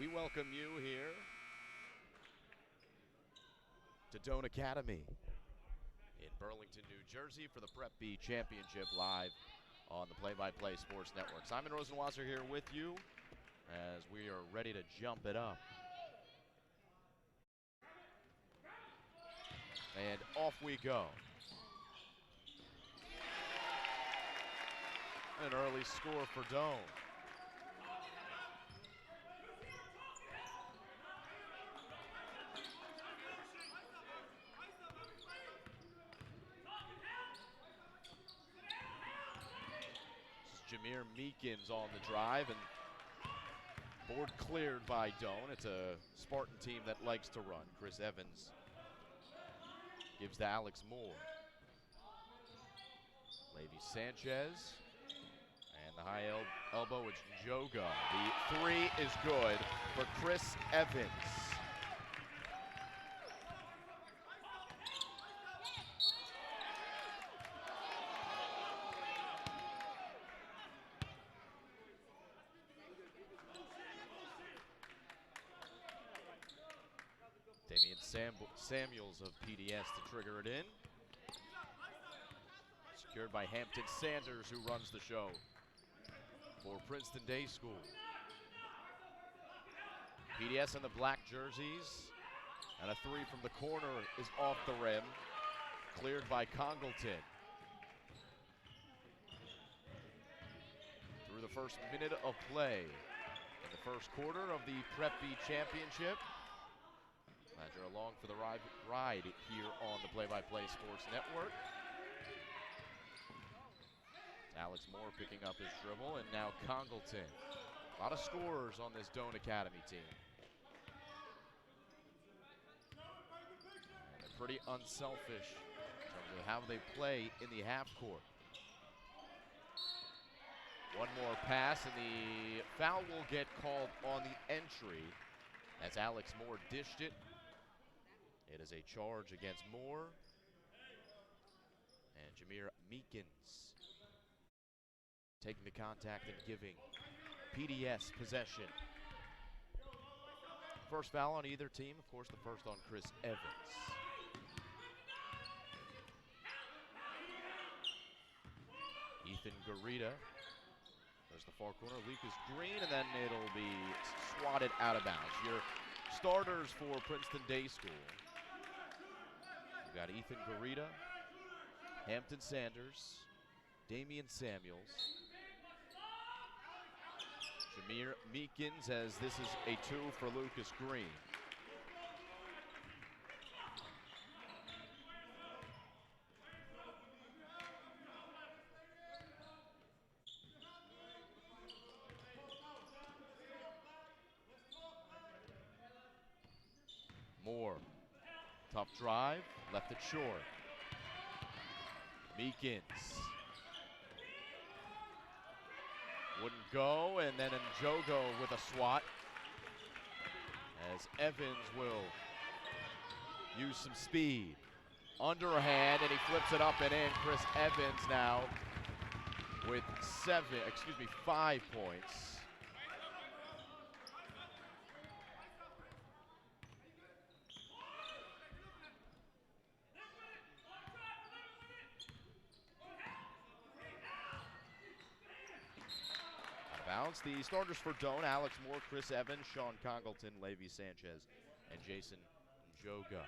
We welcome you here to Doane Academy in Burlington, New Jersey for the Prep B Championship live on the Play-by-Play Sports Network. Simon Rosenwasser here with you as we are ready to jump it up. And off we go. An early score for Doane. Jameer Meekins on the drive, and board cleared by Doane. It's a Spartan team that likes to run. Chris Evans gives to Alex Moore. Levy Sanchez, and the high elbow, it's Joga. The three is good for Chris Evans. Samuels of PDS to trigger it in. Secured by Hampton Sanders, who runs the show for Princeton Day School. PDS in the black jerseys, and a three from the corner is off the rim, cleared by Congleton. Through the first minute of play in the first quarter of the Prep B Championship. Glad you're along for the ride here on the Play-by-Play Sports Network. Alex Moore picking up his dribble, and now Congleton. A lot of scorers on this Doane Academy team. And they're pretty unselfish in terms of how they play in the half court. One more pass, and the foul will get called on the entry as Alex Moore dished it. It is a charge against Moore. And Jameer Meekins taking the contact and giving PDS possession. First foul on either team, of course, the first on Chris Evans. Ethan Garita. There's the far corner, Lucas Green, and then it'll be swatted out of bounds. Your starters for Princeton Day School. We've got Ethan Garita, Hampton Sanders, Damian Samuels, Jameer Meekins, as this is a two for Lucas Green. Moore, tough drive, left it short. Meekins wouldn't go, and then Njogo with a swat as Evans will use some speed. Underhand, and he flips it up and in. Chris Evans now with 5 points. The starters for Doane: Alex Moore, Chris Evans, Sean Congleton, Levy Sanchez, and Jason Njoga.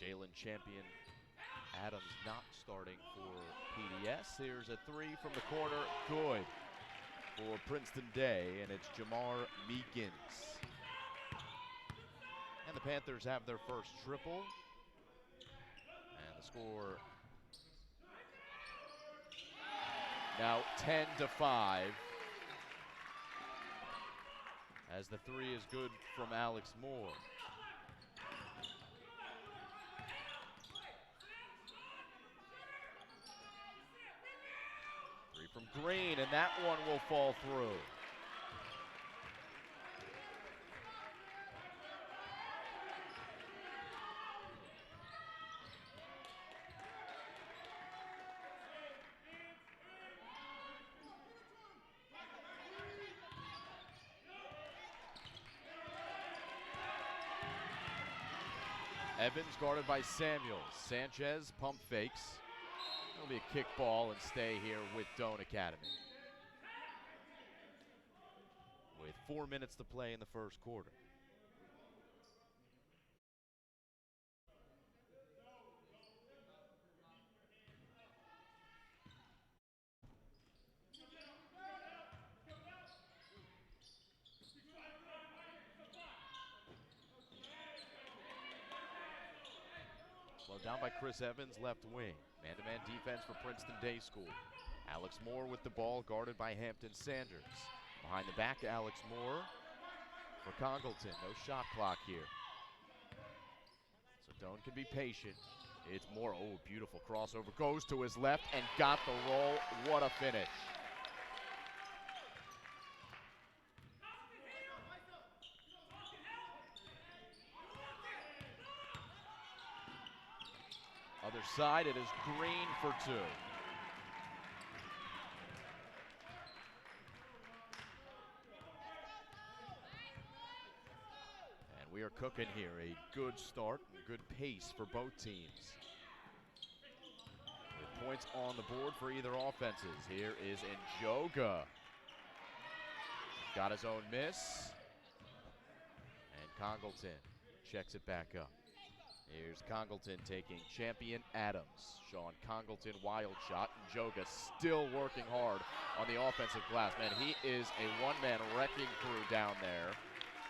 Jalen Champion Adams not starting for PDS. Here's a three from the corner, good for Princeton Day, and it's Jamar Meekins. And the Panthers have their first triple. And the score now 10-5. As the three is good from Alex Moore. Three from Green, and that one will fall through. Evans guarded by Samuels. Sanchez pump fakes. It'll be a kick ball and stay here with Doane Academy. With 4 minutes to play in the first quarter. Slowed down by Chris Evans, left wing. Man-to-man defense for Princeton Day School. Alex Moore with the ball, guarded by Hampton Sanders. Behind the back, Alex Moore for Congleton. No shot clock here. So Doane can be patient. It's Moore. Oh, beautiful crossover. Goes to his left and got the roll. What a finish. Other side, it is Green for two. And we are cooking here. A good start, good pace for both teams. With points on the board for either offenses. Here is Njoga. Got his own miss. And Congleton checks it back up. Here's Congleton taking Champion Adams. Sean Congleton, wild shot. Njoga still working hard on the offensive glass. Man, he is a one-man wrecking crew down there.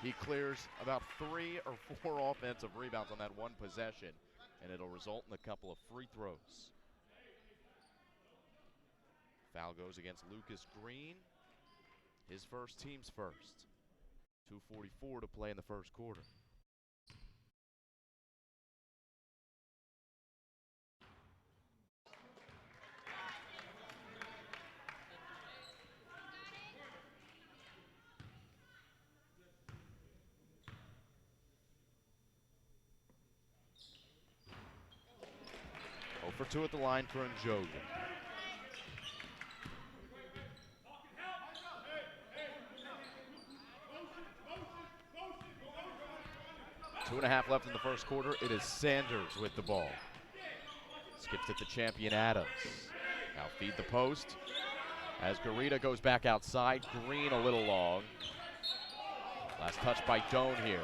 He clears about 3 or 4 offensive rebounds on that one possession, and it'll result in a couple of free throws. Foul goes against Lucas Green. His first, team's first. 2:44 to play in the first quarter. For 2 at the line for Njoga. Two and a half left in the first quarter. It is Sanders with the ball. Skips it to Champion Adams. Now feed the post. As Garita goes back outside. Green a little long. Last touch by Doane here.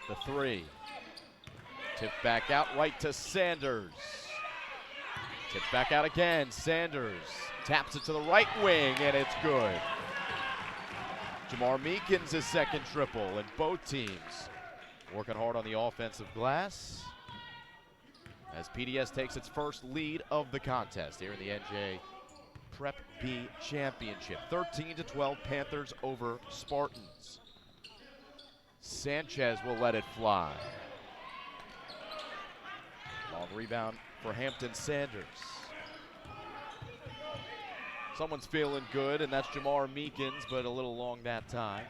The 3. Tip back out right to Sanders. Tip back out again. Sanders taps it to the right wing, and it's good. Jamar Meekins his second triple, and both teams working hard on the offensive glass as PDS takes its first lead of the contest here in the NJ Prep B Championship. 13-12 Panthers over Spartans. Sanchez will let it fly. Long rebound for Hampton Sanders. Someone's feeling good, and that's Jamar Meekins, but a little long that time.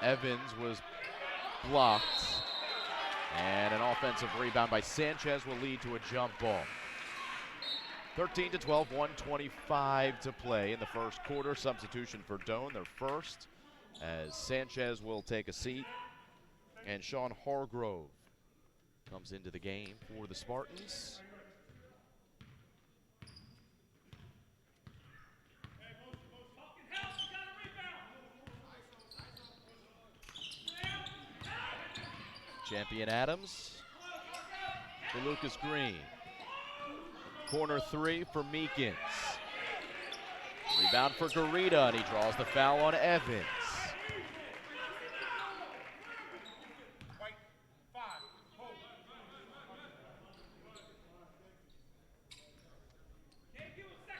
Evans was blocked, and an offensive rebound by Sanchez will lead to a jump ball. 13-12, 1:25 to play in the first quarter. Substitution for Doane, their first, as Sanchez will take a seat. And Sean Hargrove comes into the game for the Spartans. Champion Adams for Lucas Green. Corner 3 for Meekins. Rebound for Garita, and he draws the foul on Evans.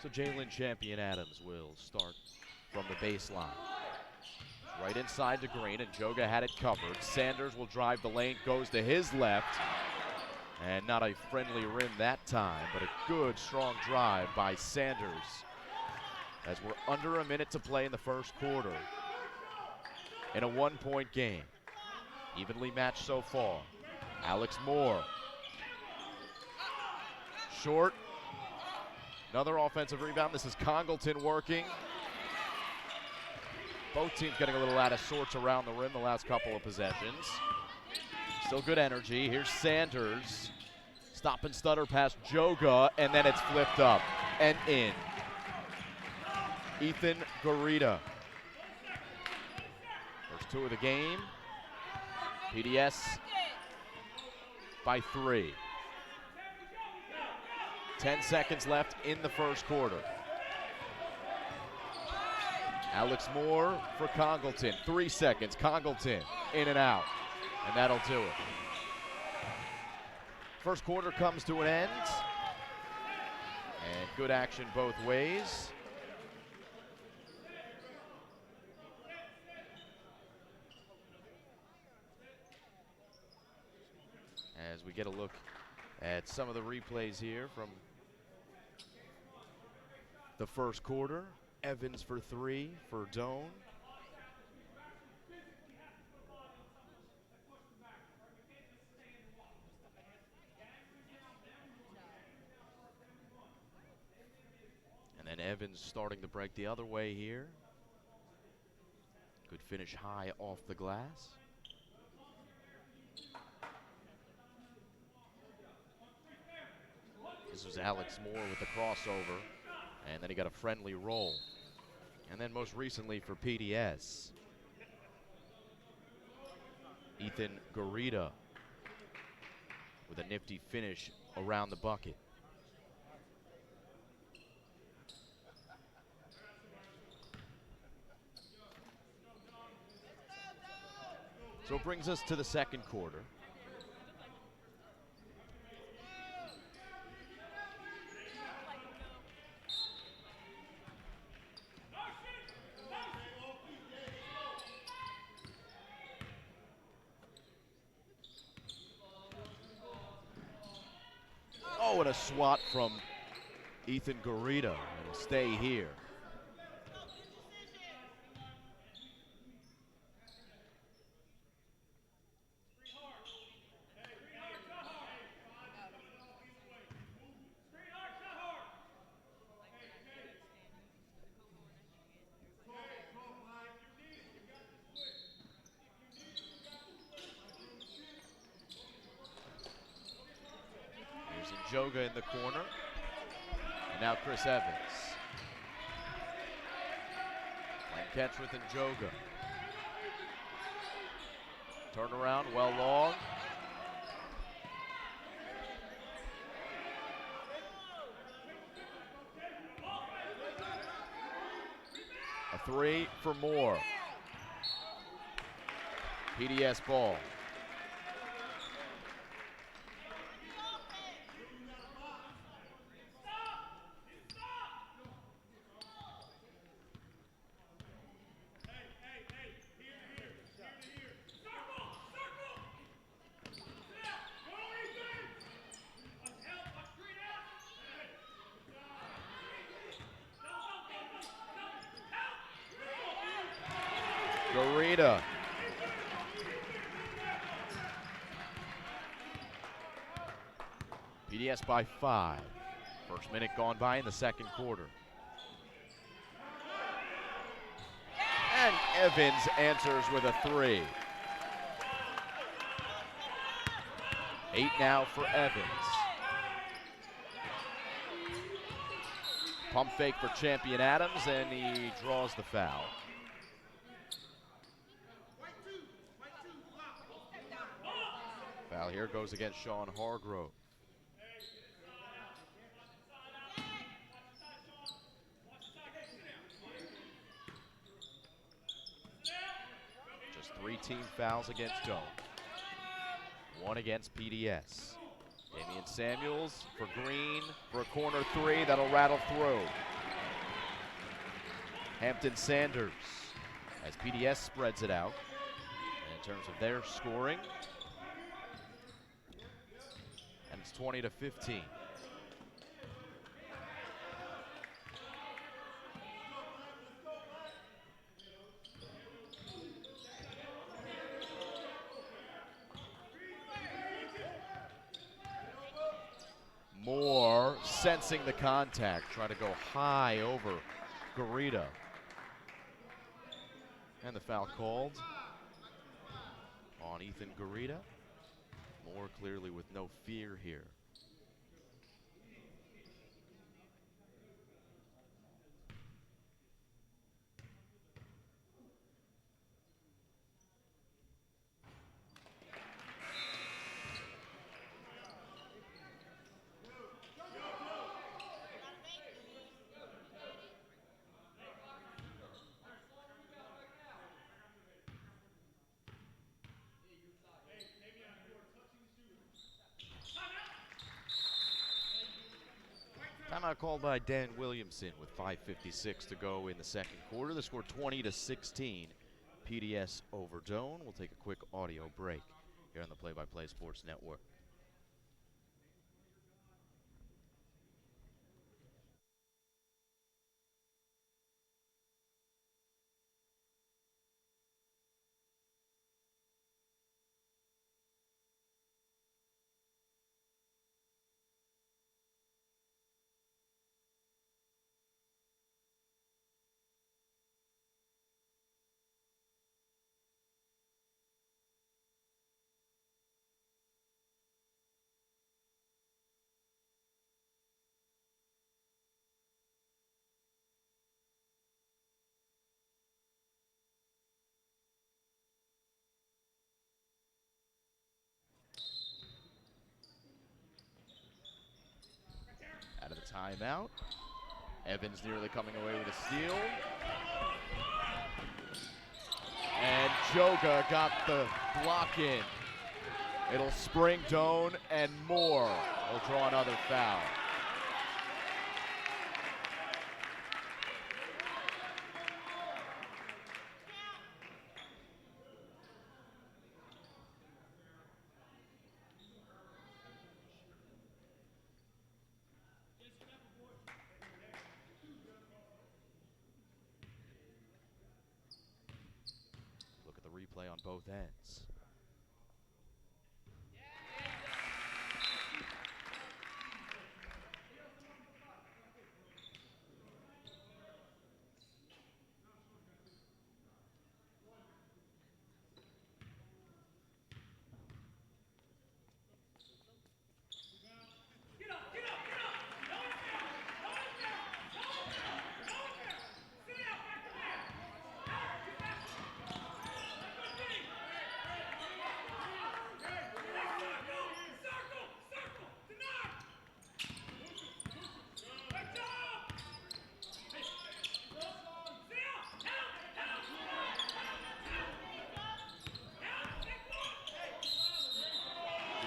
So Jalen Champion Adams will start from the baseline. Right inside to Green, and Njoga had it covered. Sanders will drive the lane, goes to his left. And not a friendly rim that time, but a good, strong drive by Sanders. as we're under a minute to play in the first quarter in a 1-point game. Evenly matched so far. Alex Moore. Short. Another offensive rebound. This is Congleton working. Both teams getting a little out of sorts around the rim the last couple of possessions. Still good energy. Here's Sanders. Stop and stutter past Joga, and then it's flipped up and in. Ethan Garita. First two of the game. PDS by 3. 10 seconds left in the first quarter. Alex Moore for Congleton. 3 seconds. Congleton in and out. And that'll do it. First quarter comes to an end. And good action both ways. As we get a look at some of the replays here from the first quarter. Evans for 3 for Doane. And then Evans starting to break the other way here. Good finish high off the glass. This was Alex Moore with the crossover, and then he got a friendly roll. And then most recently for PDS, Ethan Garita with a nifty finish around the bucket. So it brings us to the second quarter. Oh, and a swat from Ethan Garita. It'll stay here. Joga in the corner. And now Chris Evans. Playing catch with Joga. Turnaround, well long. A 3 for Moore. PDS ball. Garita. PDS by 5. First minute gone by in the second quarter. And Evans answers with a 3. 8 now for Evans. Pump fake for Champion Adams, and he draws the foul. Foul here goes against Sean Hargrove. Just 3 team fouls against Doane. 1 against PDS. Damian Samuels for Green for a corner 3 that'll rattle through. Hampton Sanders as PDS spreads it out. And in terms of their scoring, and it's 20-15. Moore sensing the contact, trying to go high over Garita. And the foul called on Ethan Garita. Moore clearly with no fear here. Timeout called by Dan Williamson with 5:56 to go in the second quarter. The score 20-16. PDS over Doane. We'll take a quick audio break here on the Play-by-Play Sports Network. Out of the timeout. Evans nearly coming away with a steal. And Joga got the block in. It'll spring Doane, and Moore will draw another foul. Play on both ends.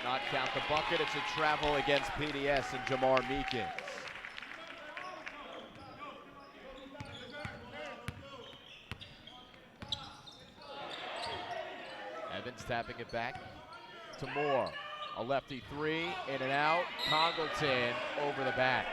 Not count the bucket. It's a travel against PDS and Jamar Meekins. Evans tapping it back to Moore. A lefty three, in and out. Congleton over the back.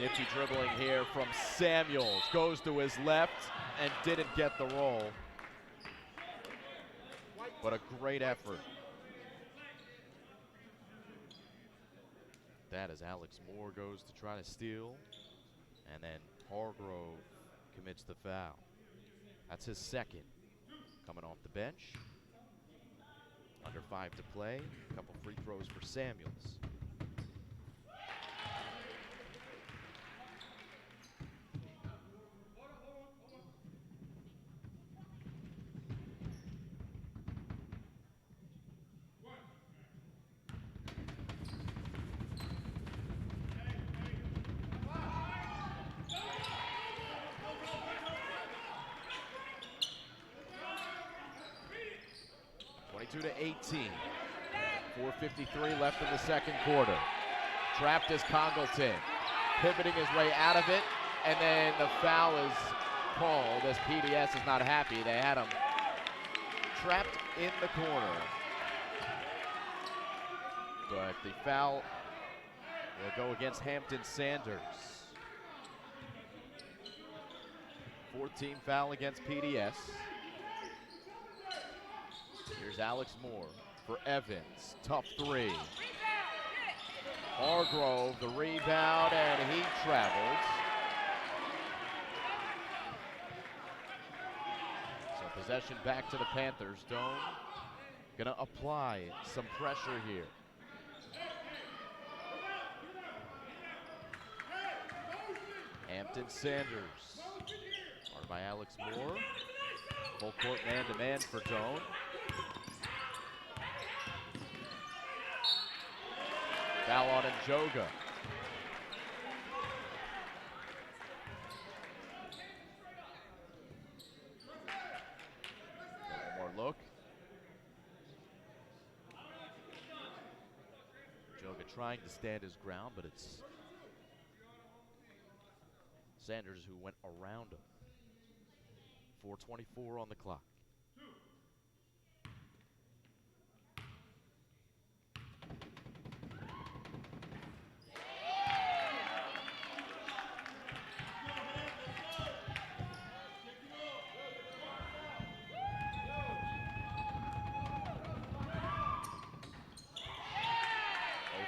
Nifty dribbling here from Samuels. Goes to his left and didn't get the roll. But a great effort. That as Alex Moore goes to try to steal. And then Hargrove commits the foul. That's his second. Coming off the bench. Under 5 to play. A couple free throws for Samuels. To 18. 4:53 left in the second quarter. Trapped is Congleton. Pivoting his way out of it, and then the foul is called as PDS is not happy. They had him trapped in the corner. But the foul will go against Hampton Sanders. 14 foul against PDS. Here's Alex Moore for Evans. Tough three. Hargrove, the rebound, and he travels. So possession back to the Panthers. Doane gonna apply some pressure here. Hampton Sanders, guarded by Alex Moore. Full court man-to-man for Doane. Foul on Njoga. One more look. Njoga trying to stand his ground, but it's Sanders who went around him. 4:24 on the clock.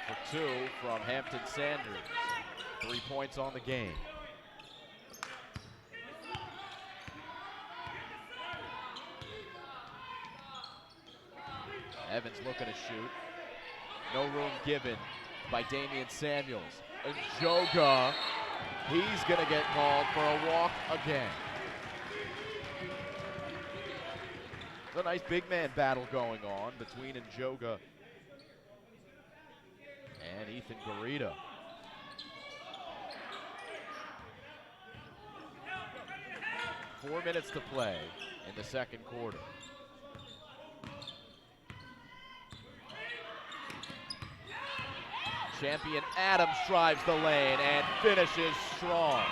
For 2 from Hampton Sanders. 3 points on the game. Evans looking to shoot. No room given by Damian Samuels. Njoga, he's going to get called for a walk again. There's a nice big man battle going on between Njoga and Ethan Garita. Four minutes to play in the second quarter. Champion Adams drives the lane and finishes strong.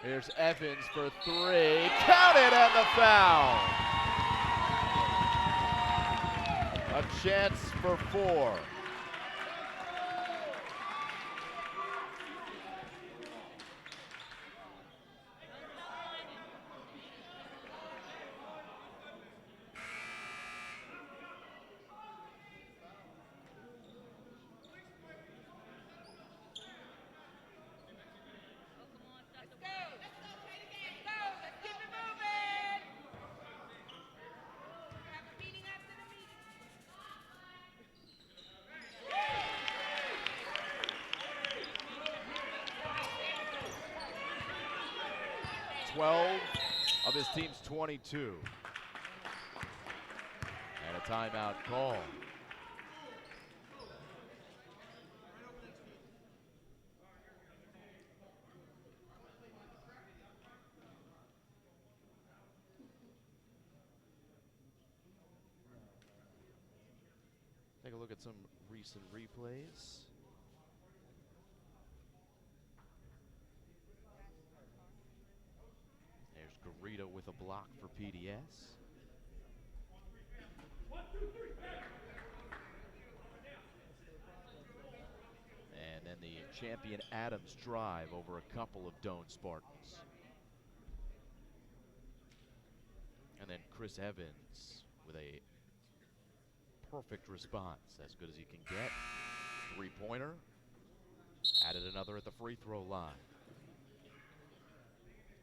Here's Evans for 3. Counted and the foul. A chance for 4. Of his team's 22. And a timeout call. Take a look at some recent replays. Garita with a block for PDS. And then the champion Adams drive over a couple of Doane Spartans. And then Chris Evans with a perfect response, as good as you can get. 3-pointer. Added another at the free throw line.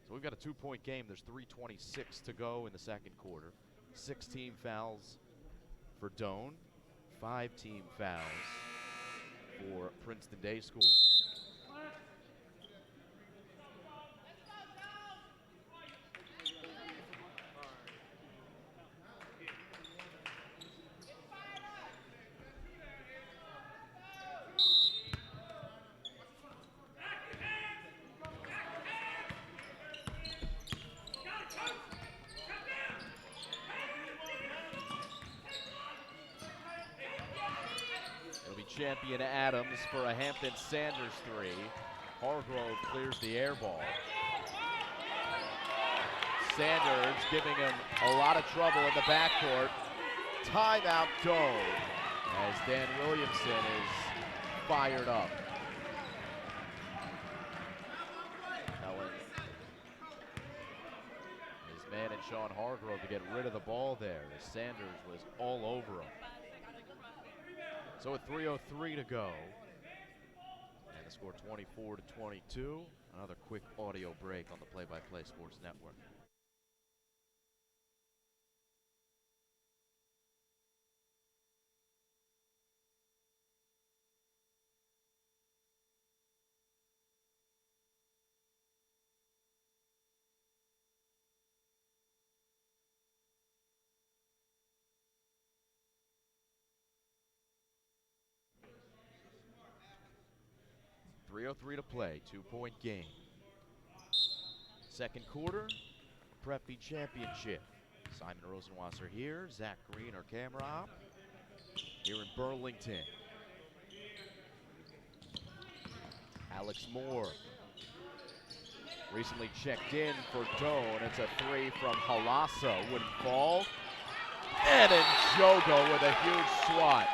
So we've got a 2-point game. There's 3:26 to go in the second quarter. 16 fouls for Doane. 5 team fouls for Princeton Day School. champion Adams for a Hampton Sanders three. Hargrove clears the air ball. Sanders giving him a lot of trouble in the backcourt. Timeout Doane as Dan Williamson is fired up. His man and Sean Hargrove to get rid of the ball there as Sanders was all over him. So with 3:03 to go, and the score 24-22. Another quick audio break on the Play-by-Play Sports Network. .303 to play, 2-point game. Second quarter, Preppy Championship. Simon Rosenwasser here, Zach Green, our camera op, here in Burlington. Alex Moore recently checked in for Doane. It's a three from Halassa, wouldn't fall. And Njoga with a huge swat.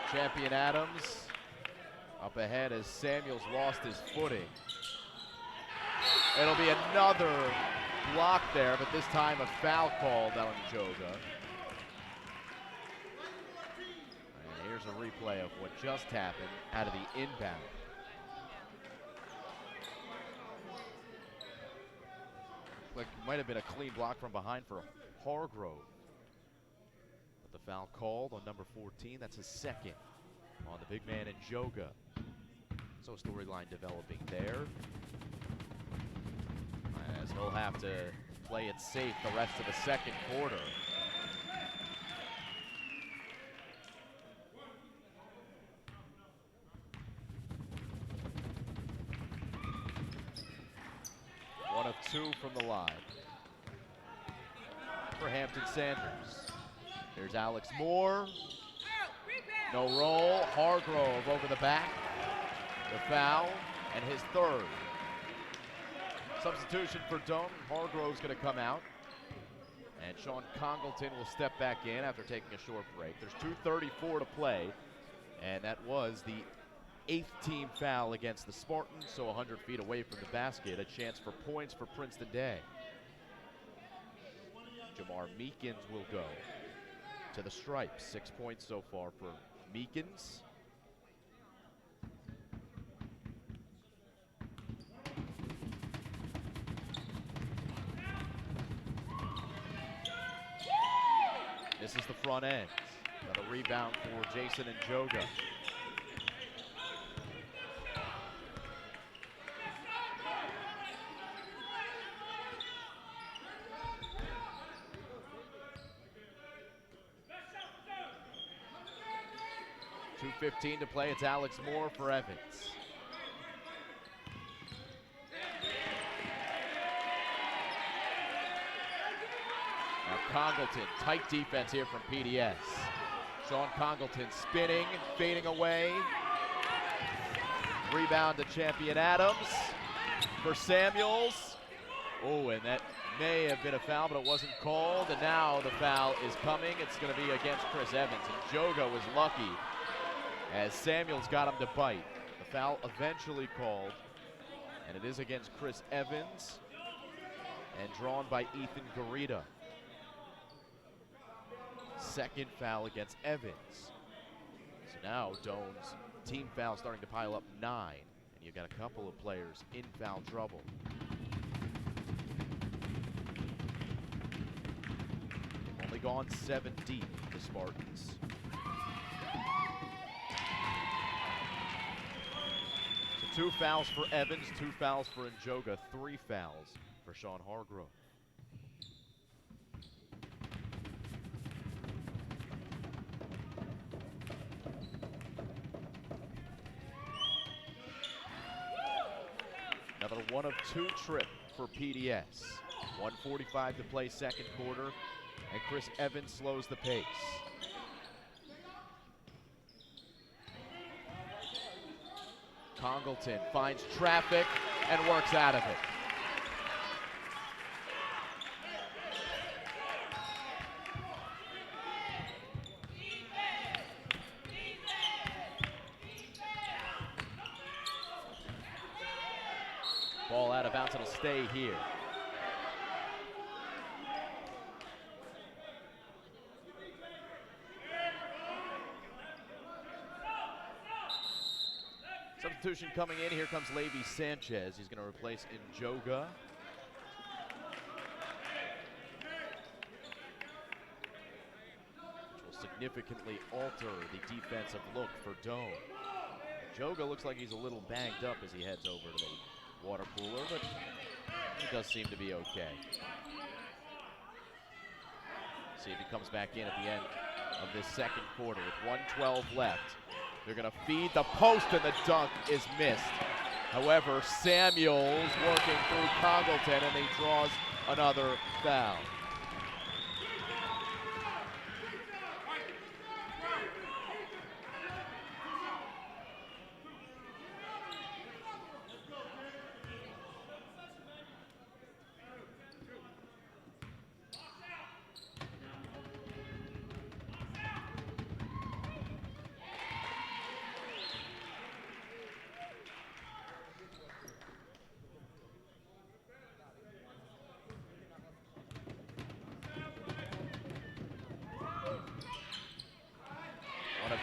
Champion Adams up ahead as Samuels lost his footing. It'll be another block there, but this time a foul called on Njoga. And here's a replay of what just happened out of the inbound. Like it might have been a clean block from behind for Hargrove. But the foul called on number 14, that's his second on the big man Njoga. So storyline developing there. As he'll have to play it safe the rest of the second quarter. One of two from the line for Hampton Sanders. There's Alex Moore. No roll. Hargrove over the back. The foul and his third. Substitution for Doane. Hargrove's going to come out. And Sean Congleton will step back in after taking a short break. There's 2:34 to play. And that was the 8th team foul against the Spartans, so 100 feet away from the basket. A chance for points for Princeton Day. Jamar Meekins will go to the stripes. 6 points so far for Meekins. This is the front end. Another rebound for Jason Njoga. .2:15 to play. It's Alex Moore for Evans. Now Congleton, tight defense here from PDS. Sean Congleton spinning, fading away. Rebound to champion Adams for Samuels. Oh, and that may have been a foul, but it wasn't called. And now the foul is coming. It's going to be against Chris Evans. And Njoga was lucky as Samuels got him to bite. The foul eventually called, and it is against Chris Evans and drawn by Ethan Garita. Second foul against Evans. So now Doane's team foul starting to pile up 9, and you've got a couple of players in foul trouble. They've only gone 7 deep, the Spartans. So 2 fouls for Evans, 2 fouls for Njoga, 3 fouls for Sean Hargrove. Another 1 of 2 trip for PDS. 1:45 to play second quarter, and Chris Evans slows the pace. Congleton finds traffic and works out of it. Ball out of bounds, it'll stay here. Substitution coming in. Here comes Levi Sanchez. He's going to replace Njoga. Which will significantly alter the defensive look for Doane. Njoga looks like he's a little banged up as he heads over to the water cooler, but he does seem to be okay. See if he comes back in at the end of this second quarter with 1:12 left. They're going to feed the post, and the dunk is missed. However, Samuels working through Congleton, and he draws another foul.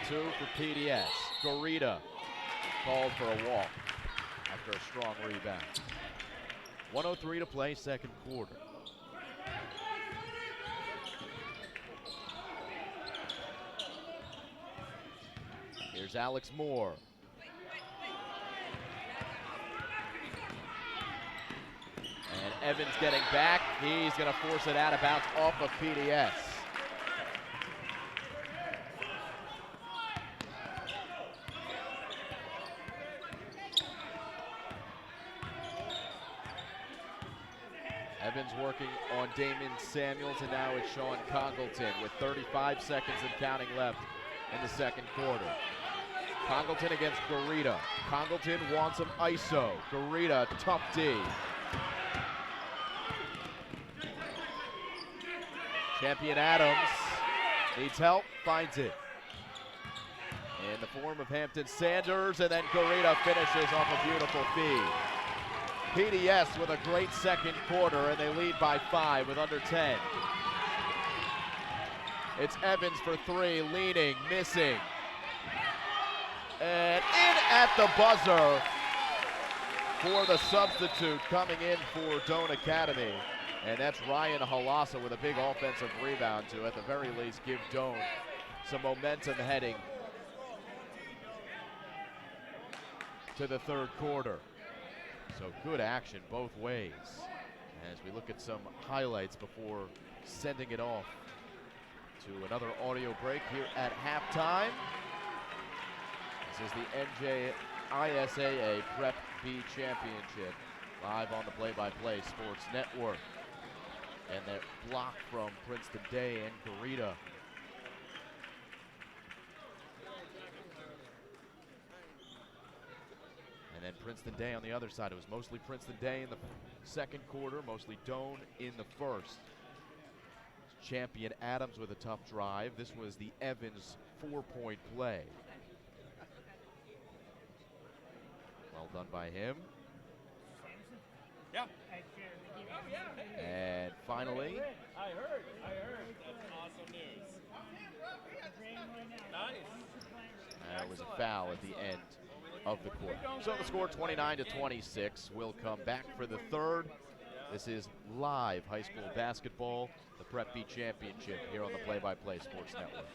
Two for PDS. Garita called for a walk after a strong rebound. 1:03 to play second quarter. Here's Alex Moore. And Evans getting back. He's going to force it out of bounds off of PDS. Evans working on Damon Samuels, and now it's Sean Congleton with 35 seconds and counting left in the second quarter. Congleton against Garita. Congleton wants him ISO. Garita, tough D. Champion Adams needs help, finds it. In the form of Hampton Sanders, and then Garita finishes off a beautiful feed. PDS with a great second quarter, and they lead by 5 with under 10. It's Evans for 3, leaning, missing. And in at the buzzer for the substitute coming in for Doane Academy. And that's Ryan Halassa with a big offensive rebound to, at the very least, give Doane some momentum heading to the third quarter. So good action both ways as we look at some highlights before sending it off to another audio break here at halftime. This is the NJISAA Prep B Championship live on the Play-by-Play Sports Network. And that block from Princeton Day and Garita. And then Princeton Day on the other side. It was mostly Princeton Day in the second quarter, mostly Doane in the first. Champion Adams with a tough drive. This was the Evans 4-point play. Well done by him. Yeah. And finally, I heard. That's awesome news. Nice. there was a foul at the end of the quarter. So the score 29-26. We'll come back for the third. This is live high school basketball, the Prep B Championship here on the Play-by-Play Sports Network.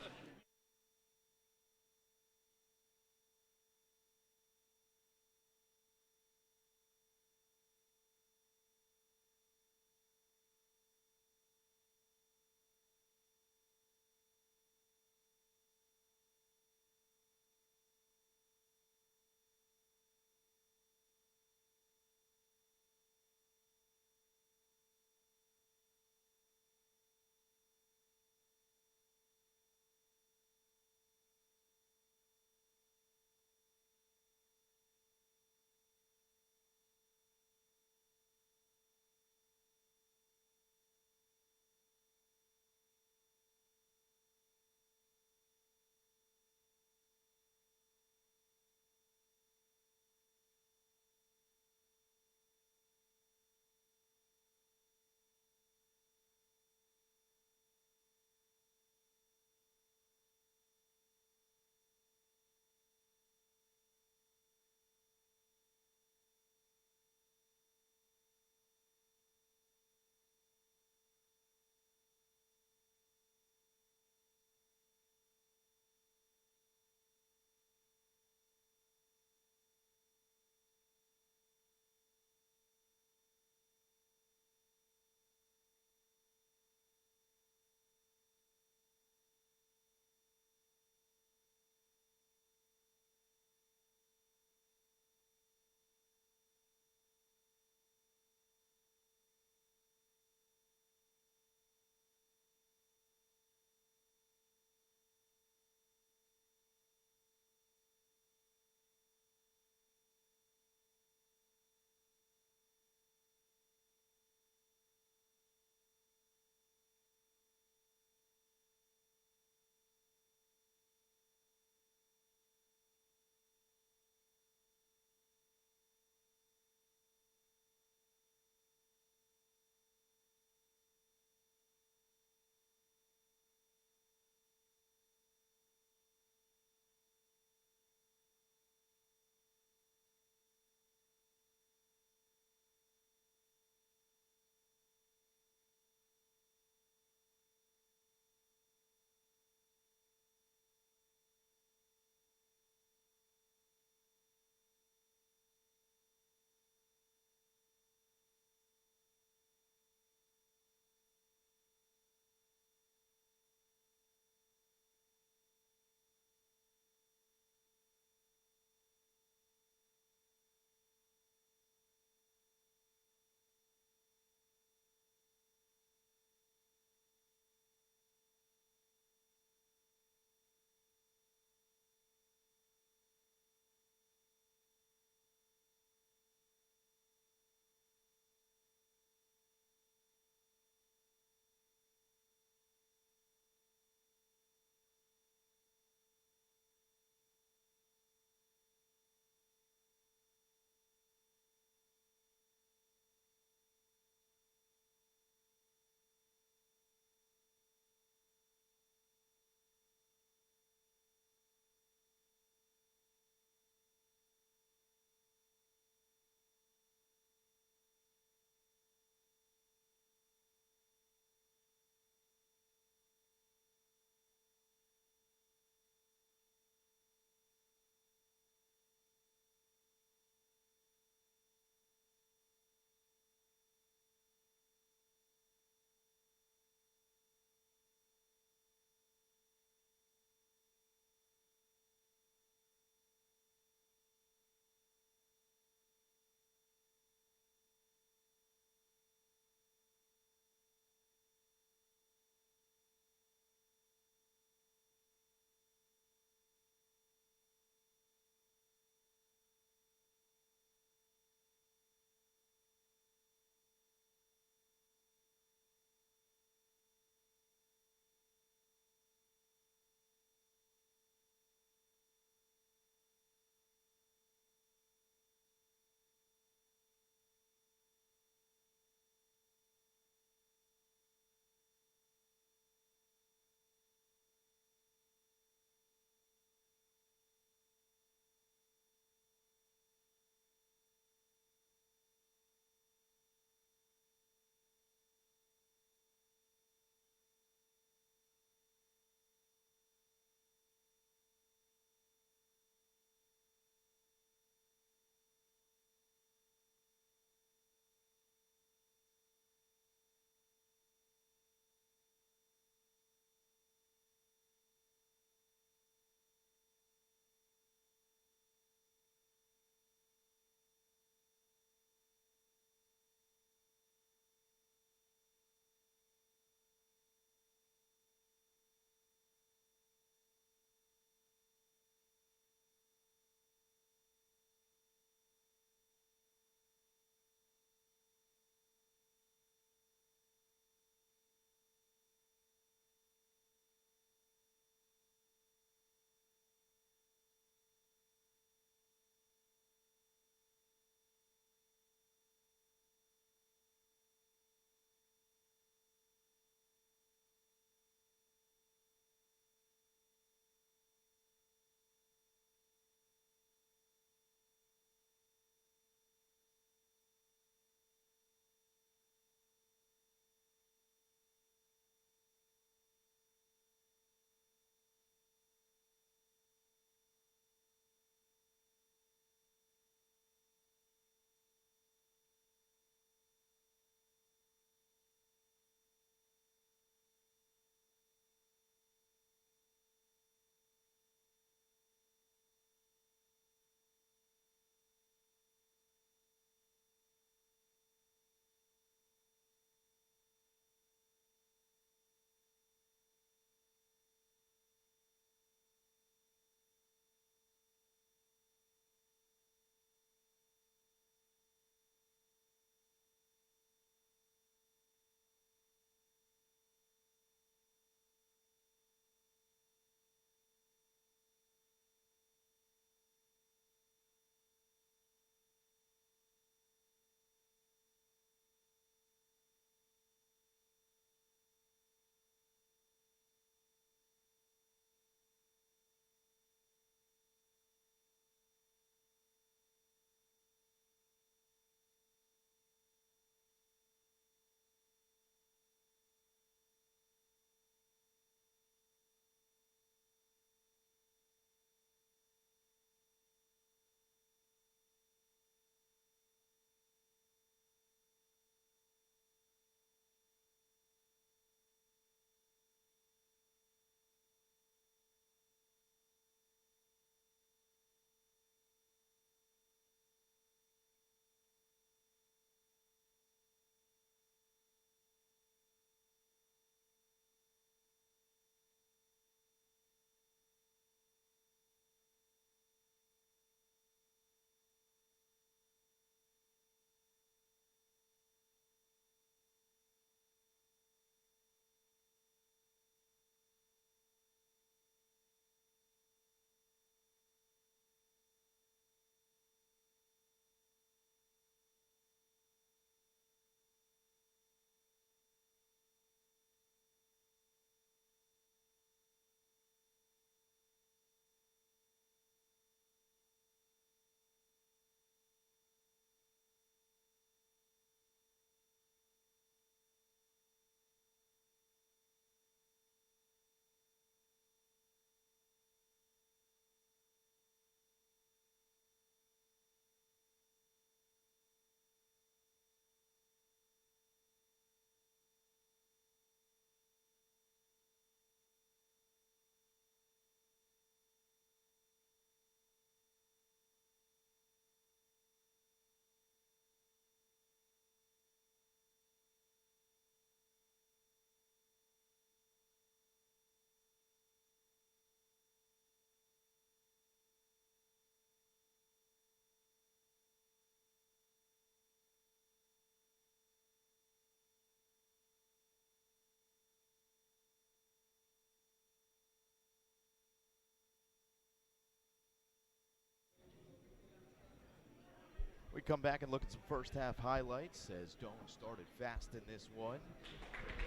We come back and look at some first half highlights as Doane started fast in this one.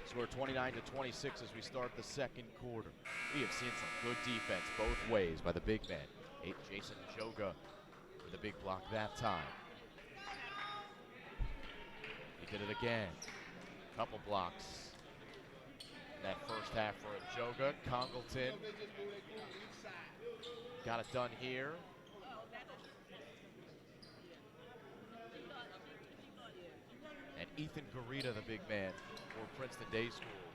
Score 29-26 as we start the second quarter. We have seen some good defense both ways by the big man. Jason Joga with a big block that time. He did it again. Couple blocks in that first half for Joga. Congleton got it done here. And Ethan Garita, the big man for Princeton Day School,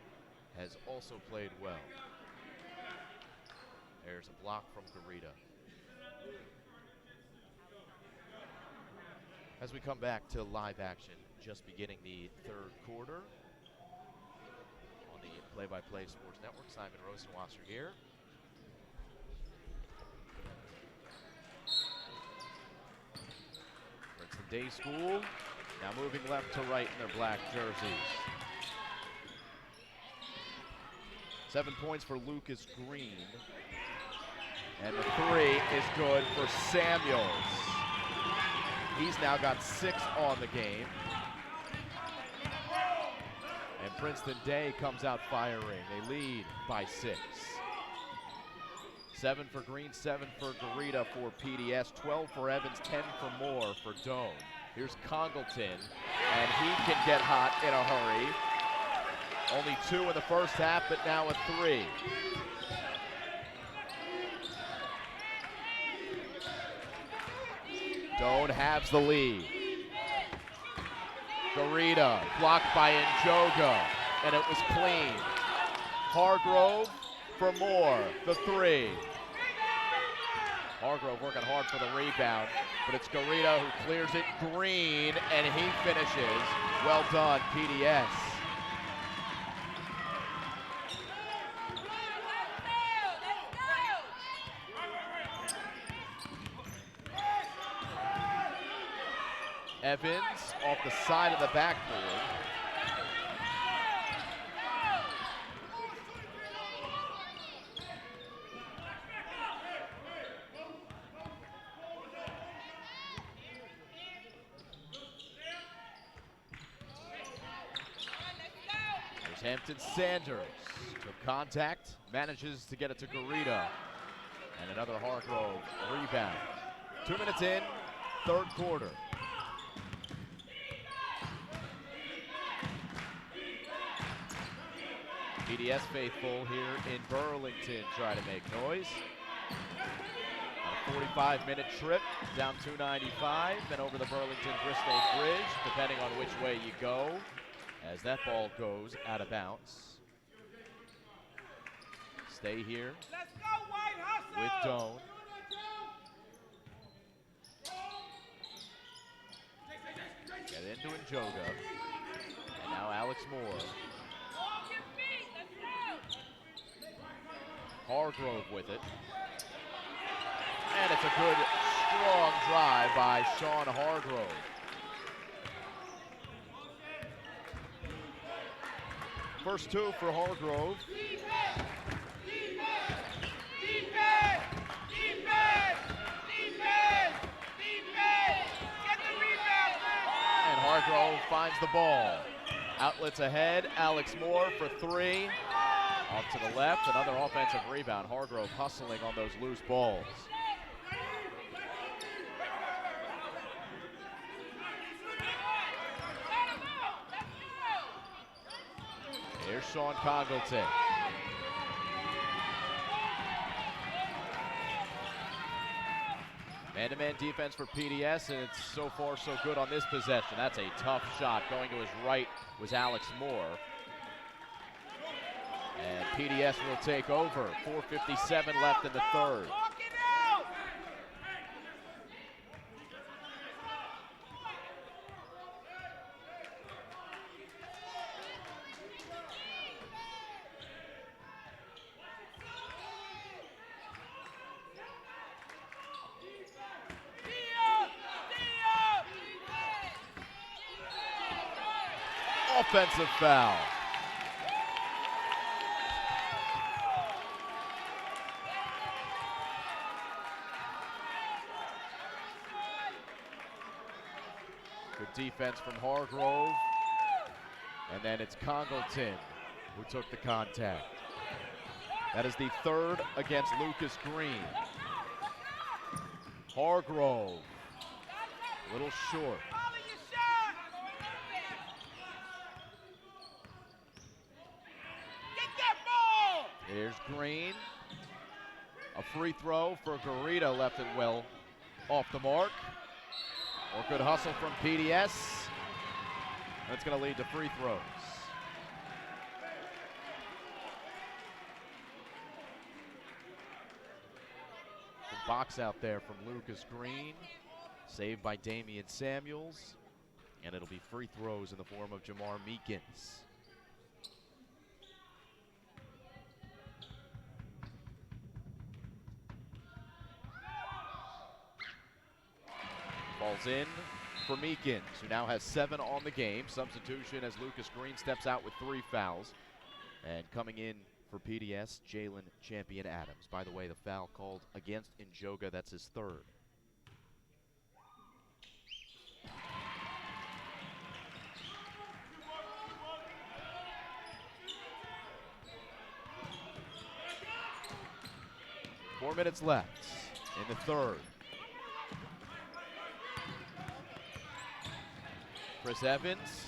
has also played well. There's a block from Garita. As we come back to live action, just beginning the third quarter on the Play-by-Play Sports Network. Simon Rosenwasser here. Princeton Day School now moving left to right in their black jerseys. 7 points for Lucas Green. And the three is good for Samuels. He's now got 6 on the game. And Princeton Day comes out firing. They lead by 6. 7 for Green, 7 for Garita for PDS, 12 for Evans, 10 for Moore for Doane. Here's Congleton, and he can get hot in a hurry. Only 2 in the first half, but now a 3. Doane halves the lead. Garita blocked by Njoga, and it was clean. Hargrove for Moore, the 3. Hargrove working hard for the rebound, but it's Garita who clears it. Green, and he finishes. Well done, PDS. Evans off the side of the backboard. There's Hampton Sanders. Took contact, manages to get it to Garita. And another Hargrove rebound. 2 minutes in, third quarter. PDS faithful here in Burlington try to make noise. A 45-minute trip down 295, then over the Burlington-Bristol Bridge, depending on which way you go, as that ball goes out of bounds. Stay here with Doane. Get into Njoga. And now Alex Moore. Hargrove with it. And it's a good, strong drive by Sean Hargrove. First 2 for Hargrove. And Hargrove finds the ball. Outlets ahead, Alex Moore for 3. Off to the left, another offensive rebound. Hargrove hustling on those loose balls. Here's Sean Congleton. Man-to-man defense for PDS, and it's so far so good on this possession. That's a tough shot. Going to his right was Alex Moore. And PDS will take over. 4:57 left in the third. Offensive foul. Good defense from Hargrove. And then it's Congleton who took the contact. That is the third against Lucas Green. Hargrove, a little short. Here's Green. A free throw for Garita, left it well off the mark. Or good hustle from PDS. That's going to lead to free throws. Good box out there from Lucas Green. Saved by Damian Samuels. And it'll be free throws in the form of Jamar Meekins. Falls in for Meekins, who now has 7 on the game. Substitution as Lucas Green steps out with 3 fouls. And coming in for PDS, Jalen Champion Adams. By the way, the foul called against Njoga, that's his 3rd. Four minutes left in the 3rd. Chris Evans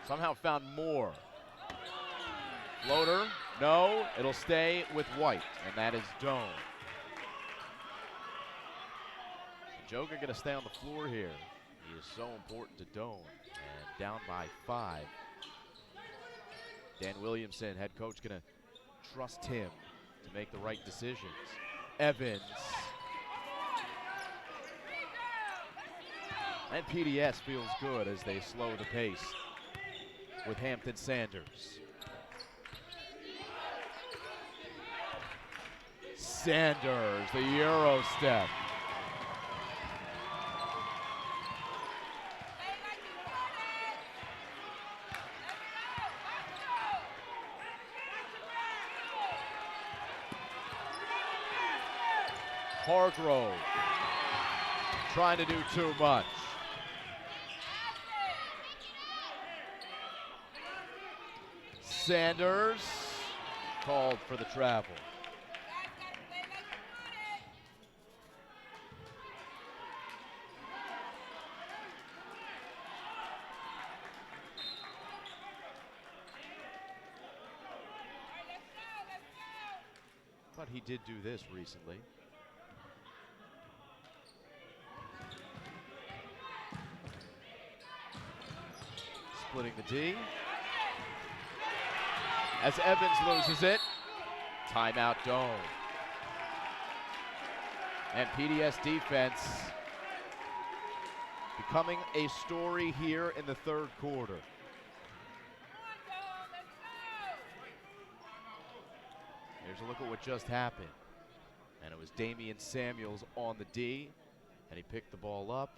somehow found more. Floater, no, it'll stay with White, and that is Doane. Joker gonna stay on the floor here. He is so important to Doane, and down by 5. Dan Williamson, head coach, gonna trust him to make the right decisions. Evans. And PDS feels good as they slow the pace with Hampton Sanders. Sanders, the Euro step. Hargrove trying to do too much. Sanders called for the travel. But he did do this recently. Splitting the D. As Evans loses it, timeout Doane. And PDS defense becoming a story here in the 3rd quarter. Here's a look at what just happened. And it was Damian Samuels on the D, and he picked the ball up.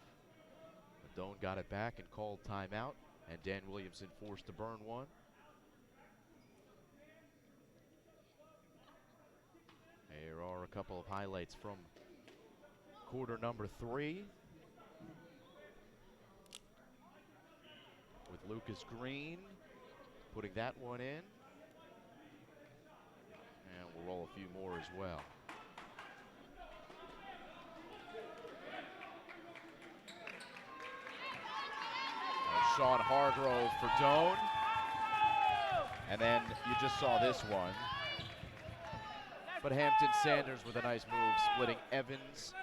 But Doane got it back and called timeout, and Dan Williamson forced to burn one. Here are a couple of highlights from quarter number 3. With Lucas Green putting that one in. And we'll roll a few more as well. Sean Hargrove for Doane. And then you just saw this one. But Hampton Sanders with a nice move, splitting Evans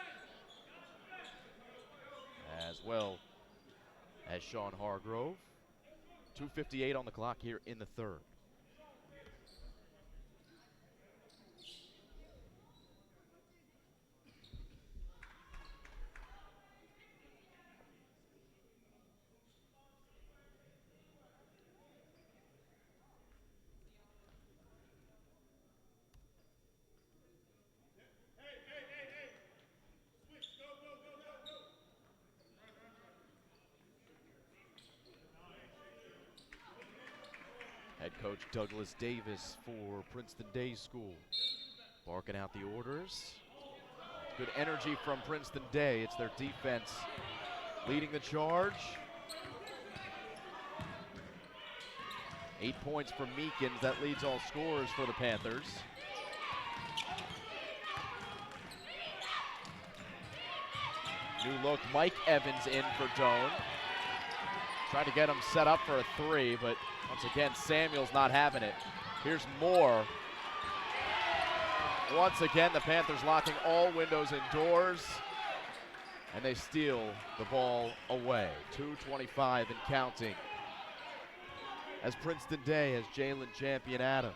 as well as Sean Hargrove. 2:58 on the clock here in the 3rd. Head coach Douglas Davis for Princeton Day School barking out the orders. Good energy from Princeton Day. It's their defense leading the charge. 8 points from Meekins. That leads all scorers for the Panthers. New look, Mike Evans in for Doane. Trying to get him set up for a three, but once again, Samuel's not having it. Here's Moore. Once again, the Panthers locking all windows and doors, and they steal the ball away. 2:25 and counting, as Princeton Day has Jalen Champion Adams.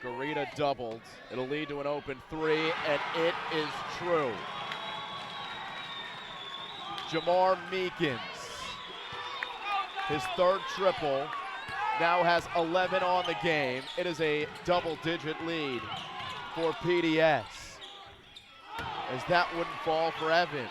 Garita doubled. It'll lead to an open three, and it is true. Jamar Meekins, his third triple, now has 11 on the game. It is a double-digit lead for PDS, as that wouldn't fall for Evans.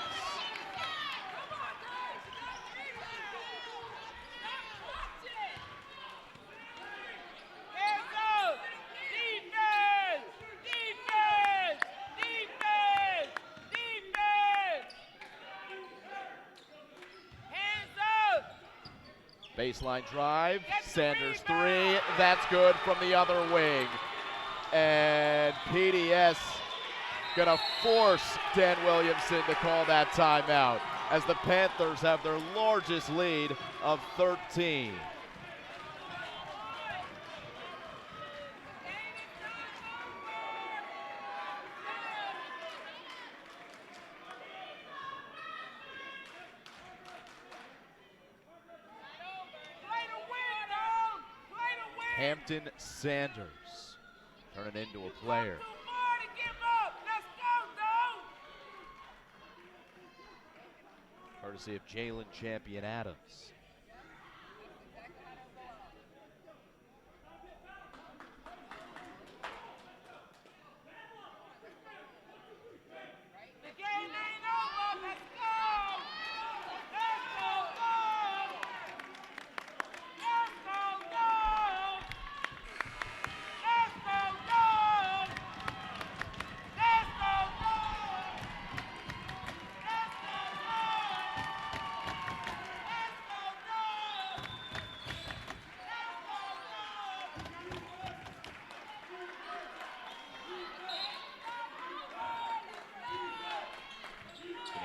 Baseline drive, Sanders three, that's good from the other wing. And PDS gonna force Dan Williamson to call that timeout, as the Panthers have their largest lead of 13. Hampton Sanders turning into a player. Courtesy of Jalen Champion Adams.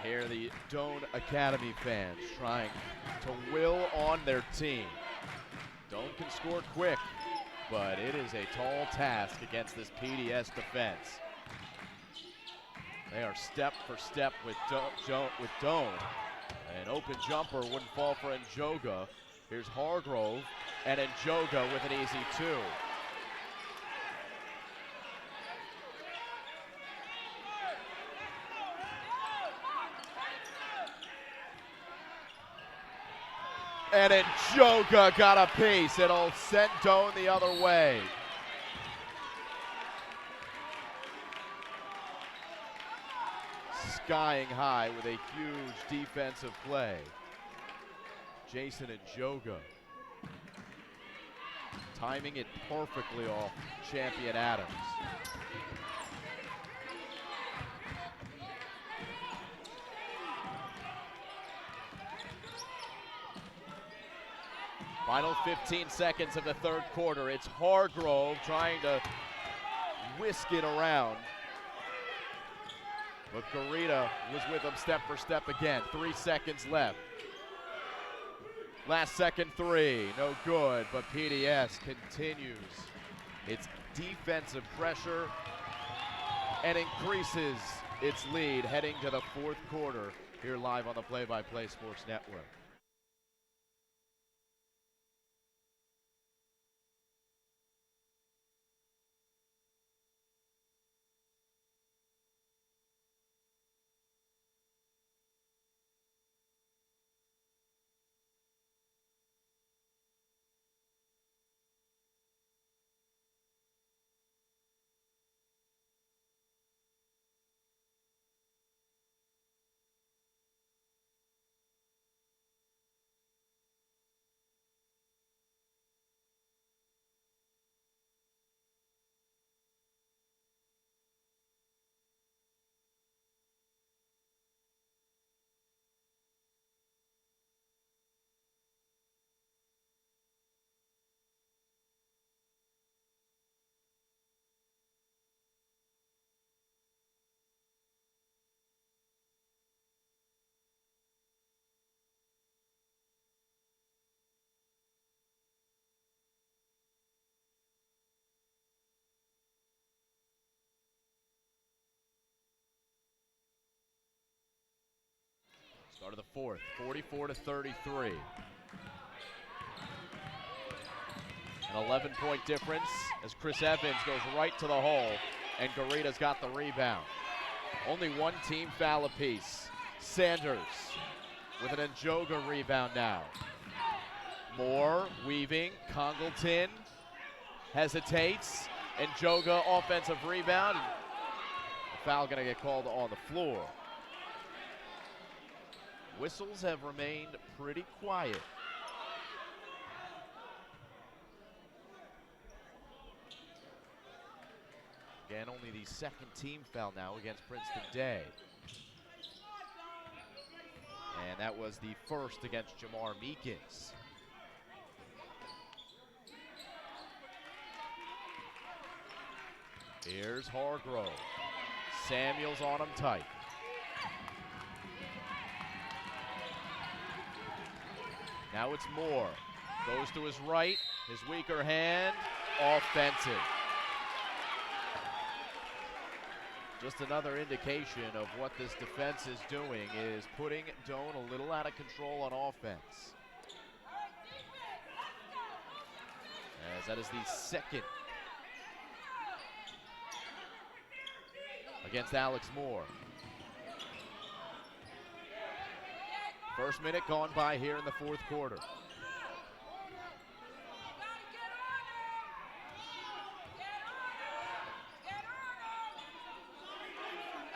Here the Doane Academy fans trying to will on their team. Doane can score quick, but it is a tall task against this PDS defense. They are step for step with Doane. An open jumper wouldn't fall for Njoga. Here's Hargrove, and Njoga with an easy two. And Njoga got a piece. It'll send Doane the other way. Skying high with a huge defensive play. Jason Njoga timing it perfectly off Champion Adams. Final 15 seconds of the third quarter. It's Hargrove trying to whisk it around. But Garita was with him step for step again. 3 seconds left. Last second three, no good, but PDS continues its defensive pressure and increases its lead heading to the fourth quarter here live on the Play-by-Play Sports Network. Start of the fourth, 44-33. An 11-point difference as Chris Evans goes right to the hole, and Garita's got the rebound. Only one team foul apiece. Sanders with an Njoga rebound now. Moore weaving, Congleton hesitates, Njoga offensive rebound. The foul gonna get called on the floor. Whistles have remained pretty quiet. Again, only the second team foul now against Princeton Day. And that was the first against Jamar Meekins. Here's Hargrove. Samuels on him tight. Now it's Moore. Goes to his right, his weaker hand, offensive. Just another indication of what this defense is doing, is putting Doane a little out of control on offense. As that is the second against Alex Moore. First minute gone by here in the fourth quarter.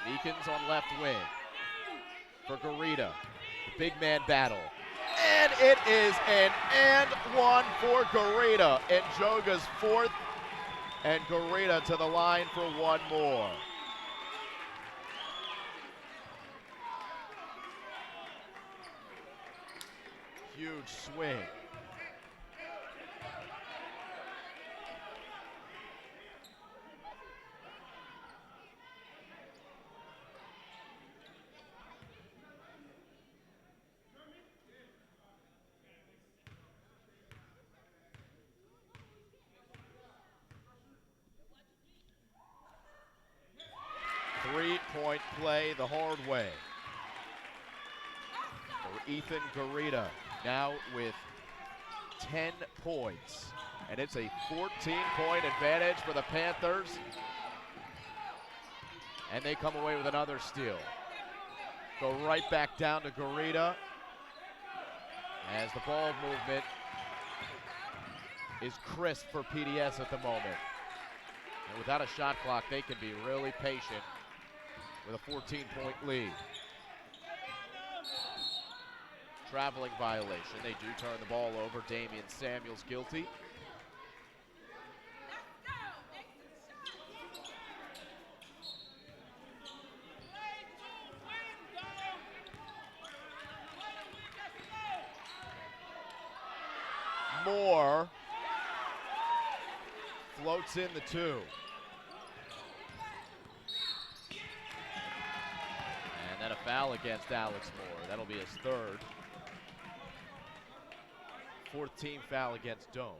Meekins on left wing for Garita. The big man battle. And it is an and one for Garita. Njoga's fourth, and Garita to the line for one more. Huge swing. Three-point play the hard way for Ethan Garita, now with 10 points. And it's a 14-point advantage for the Panthers. And they come away with another steal. Go right back down to Garita as the ball movement is crisp for PDS at the moment. And without a shot clock, they can be really patient with a 14-point lead. Traveling violation. They do turn the ball over. Damian Samuels guilty. Moore floats in the two. And then a foul against Alex Moore. That'll be his third. Fourth team foul against Doane.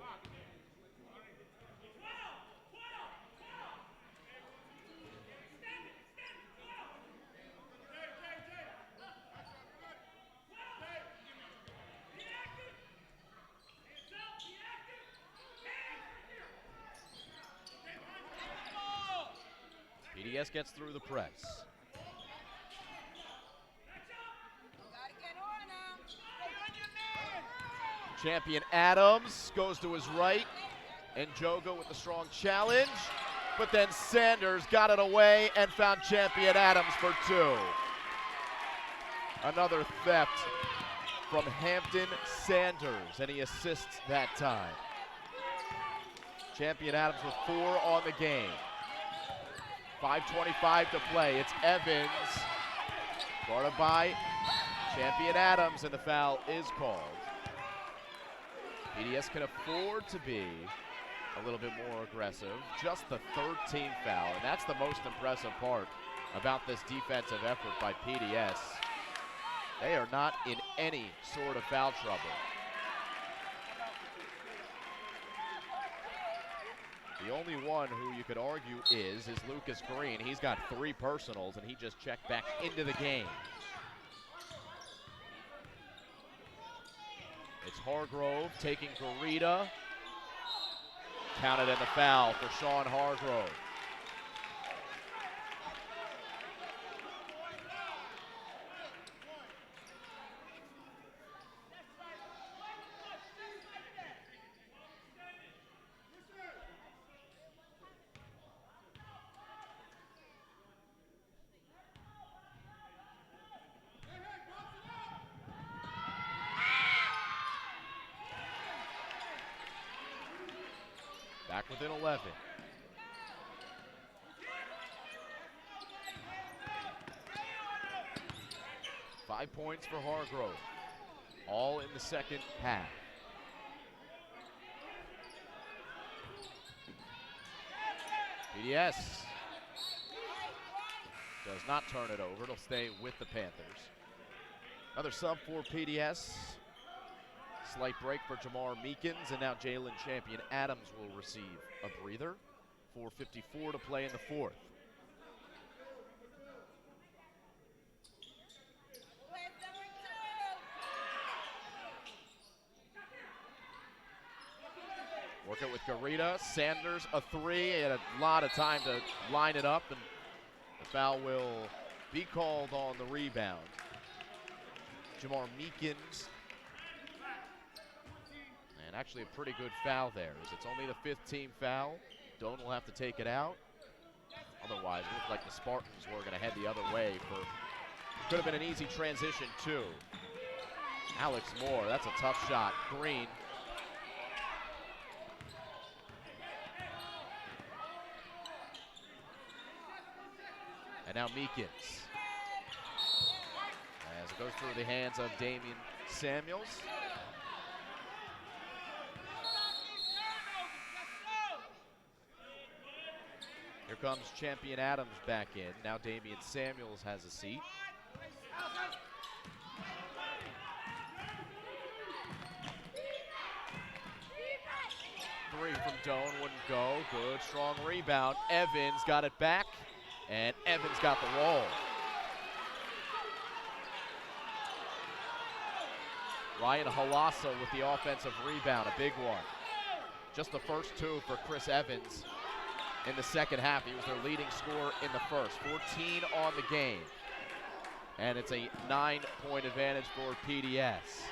PDS gets through the press. Champion Adams goes to his right, and Njoga with the strong challenge, but then Sanders got it away and found Champion Adams for two. Another theft from Hampton Sanders, and he assists that time. Champion Adams with 4 on the game. 5:25 to play. It's Evans, guarded by Champion Adams, and the foul is called. PDS can afford to be a little bit more aggressive. Just the third team foul, and that's the most impressive part about this defensive effort by PDS. They are not in any sort of foul trouble. The only one who you could argue is Lucas Green. He's got 3 personals, and he just checked back into the game. It's Hargrove taking Garita. Counted in the foul for Sean Hargrove. Back within 11. Five points for Hargrove, all in the second half. PDS does not turn it over. It'll stay with the Panthers. Another sub for PDS. Slight break for Jamar Meekins, and now Jalen Champion Adams will receive a breather. 4:54 to play in the fourth. Work it with Garita. Sanders a three, and a lot of time to line it up, and the foul will be called on the rebound. Jamar Meekins. And actually a pretty good foul there, as it's only the fifth team foul. Doane will have to take it out. Otherwise, it looked like the Spartans were going to head the other way for, could have been an easy transition too. Alex Moore, that's a tough shot. Green. And now Meekins. As it goes through the hands of Damian Samuels. Here comes Champion Adams back in. Now Damian Samuels has a seat. Three from Doane, wouldn't go. Good, strong rebound. Evans got it back, and Evans got the roll. Ryan Halassa with the offensive rebound, a big one. Just the first two for Chris Evans in the second half. He was their leading scorer in the first. 14 on the game. And it's a 9-point advantage for PDS.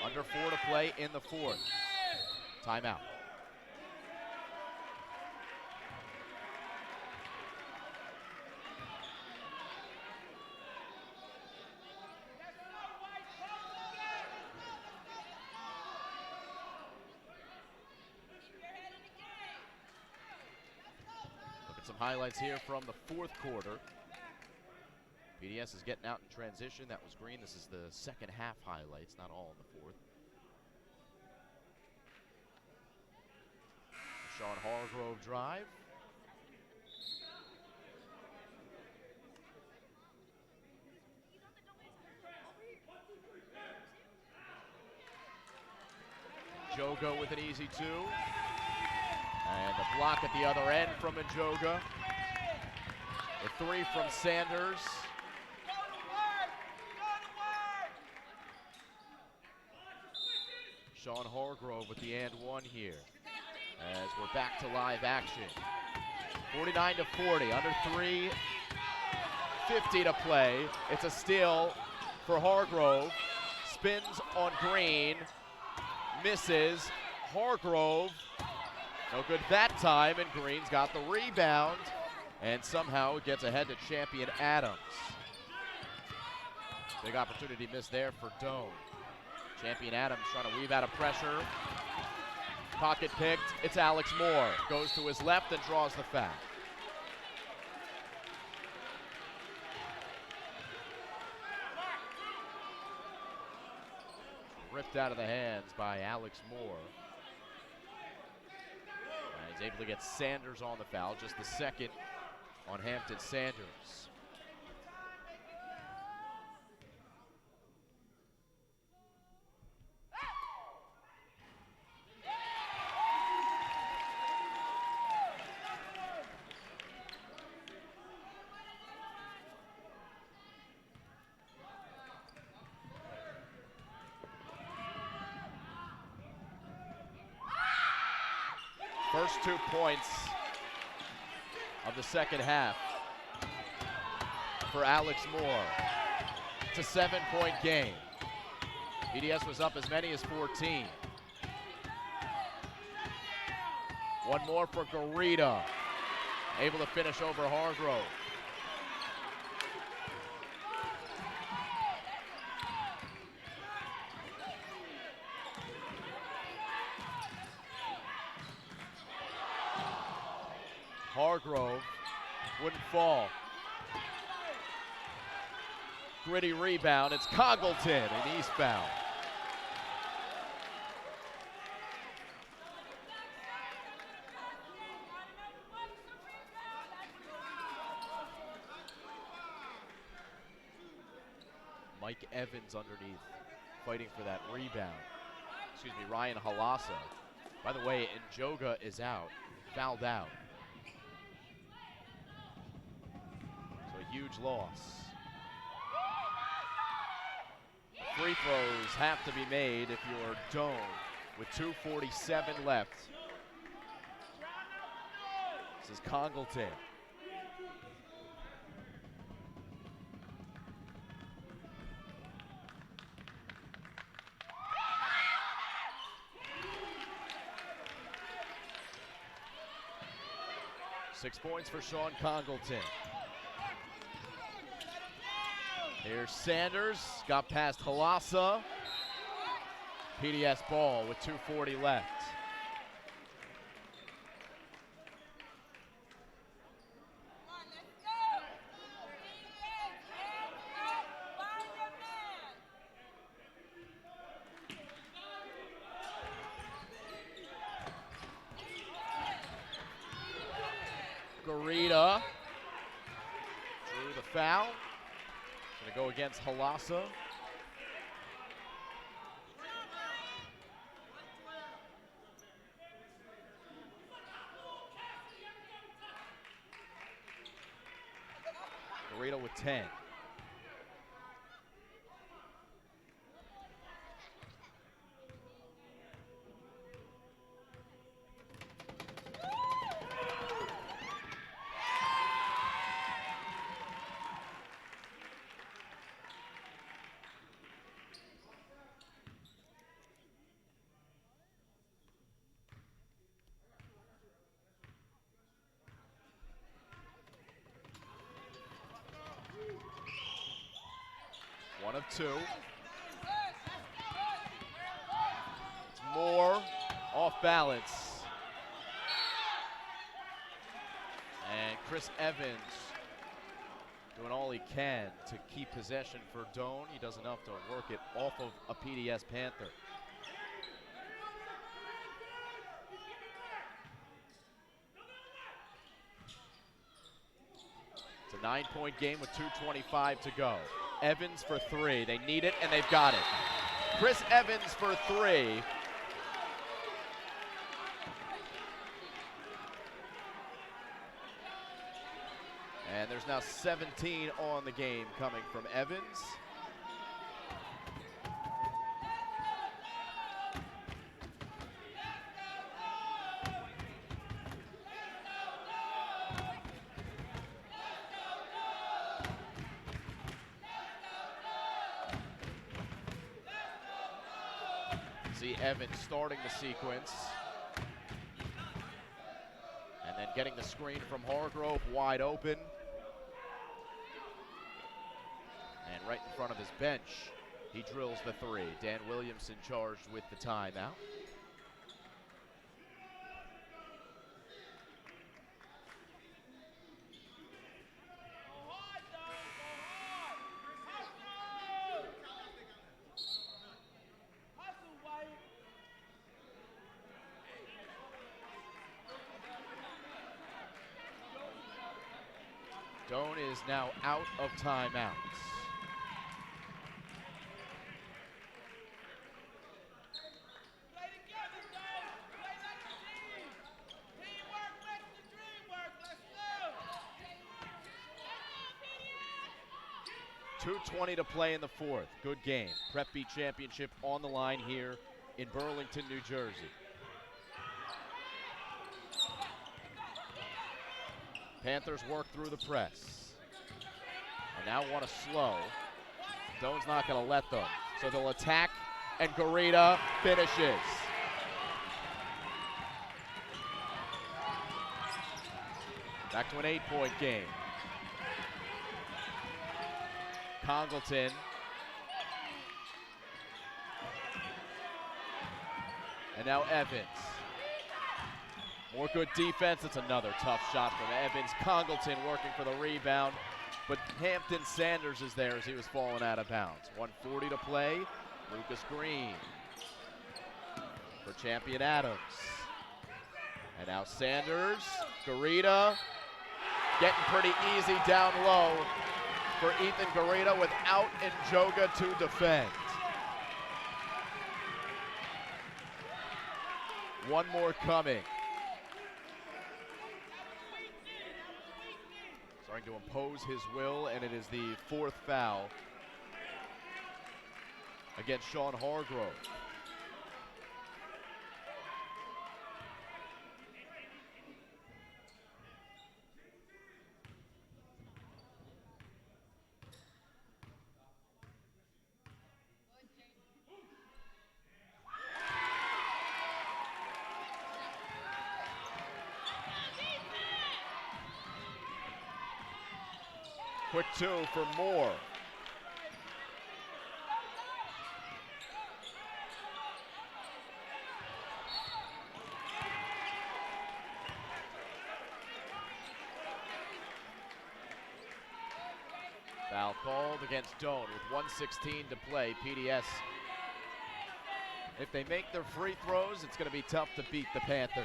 Under 4 to play in the fourth. Timeout. Some highlights here from the fourth quarter. PDS is getting out in transition. That was Green. This is the second half highlights, not all in the fourth. Sean Hargrove drive. Njoga with an easy two. And the block at the other end from Njoga. The three from Sanders. Sean Hargrove with the and one here. As we're back to live action. 49-40, under 3:50 to play. It's a steal for Hargrove. Spins on Green. Misses. Hargrove. No good that time, and Green's got the rebound, and somehow gets ahead to Champion Adams. Big opportunity missed there for Doane. Champion Adams trying to weave out of pressure. Pocket picked, it's Alex Moore. Goes to his left and draws the foul. Ripped out of the hands by Alex Moore. He's able to get Sanders on the foul, just the second on Hampton Sanders. First 2 points of the second half for Alex Moore. It's a 7-point game. PDS was up as many as 14. One more for Garita. Able to finish over Hargrove. Hargrove wouldn't fall. Gritty rebound. It's Congleton in eastbound. Mike Evans underneath, fighting for that rebound. Excuse me, Ryan Halassa. By the way, Njoga is out, fouled out. So a huge loss. Free throws have to be made if you're Doane with 2:47 left. This is Congleton. Six points for Sean Congleton. Here's Sanders, got past Halassa. PDS ball with 2:40 left. Garita drew the foul. Gonna go against Halassa. Garita with 10. One of two. It's Moore off balance. And Chris Evans doing all he can to keep possession for Doane. He does enough to work it off of a PDS Panther. It's a 9-point game with 2:25 to go. Evans for three. They need it, and they've got it. Chris Evans for three. And there's now 17 on the game coming from Evans. See Evans starting the sequence. And then getting the screen from Hargrove wide open. And right in front of his bench, he drills the three. Dan Williamson charged with the timeout. Doane is now out of timeouts. .220 to play in the fourth. Good game. Prep B championship on the line here in Burlington, New Jersey. Panthers work through the press. And now want to slow. Doane's not going to let them. So they'll attack, and Garita finishes. Back to an 8-point game. Congleton. And now Evans. More good defense. It's another tough shot from Evans. Congleton working for the rebound. But Hampton Sanders is there as he was falling out of bounds. 1:40 to play. Lucas Green for Champion Adams. And now Sanders, Garita, getting pretty easy down low for Ethan Garita without Njoga to defend. One more coming. Starting to impose his will, and it is the 4th foul against Sean Hargrove. Quick 2 for Moore. Foul called against Doane with 1:16 to play. PDS, if they make their free throws, it's going to be tough to beat the Panthers.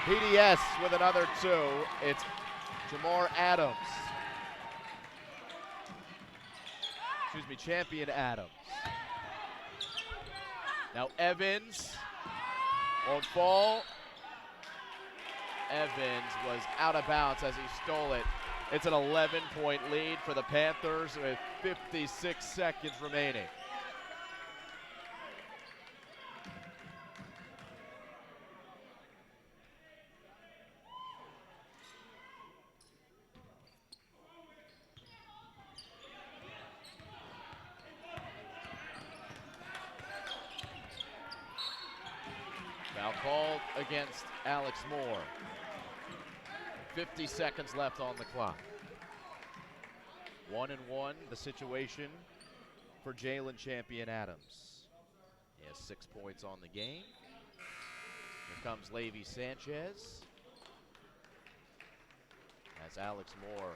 PDS with another 2. It's Jamar Adams. Excuse me, Champion Adams. Now Evans won't fall. Evans was out of bounds as he stole it. It's an 11-point lead for the Panthers with 56 seconds remaining. Foul called against Alex Moore. 50 seconds left on the clock. 1-1, the situation for Jalen Champion Adams. He has 6 points on the game. Here comes Levi Sanchez. As Alex Moore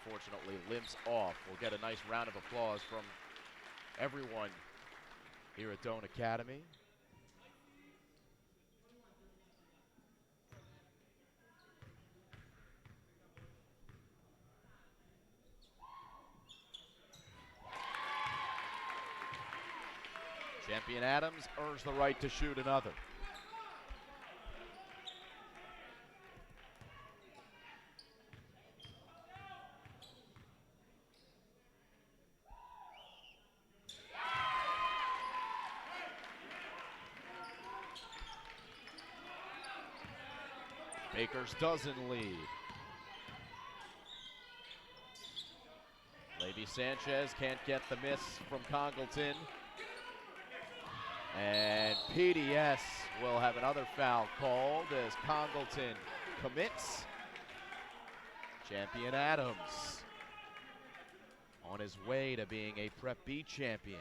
unfortunately limps off. We'll get a nice round of applause from everyone here at Doane Academy. Champion Adams earns the right to shoot another. Baker's dozen lead. Levi Sanchez can't get the miss from Congleton. And PDS will have another foul called as Congleton commits. Champion Adams on his way to being a Prep B champion.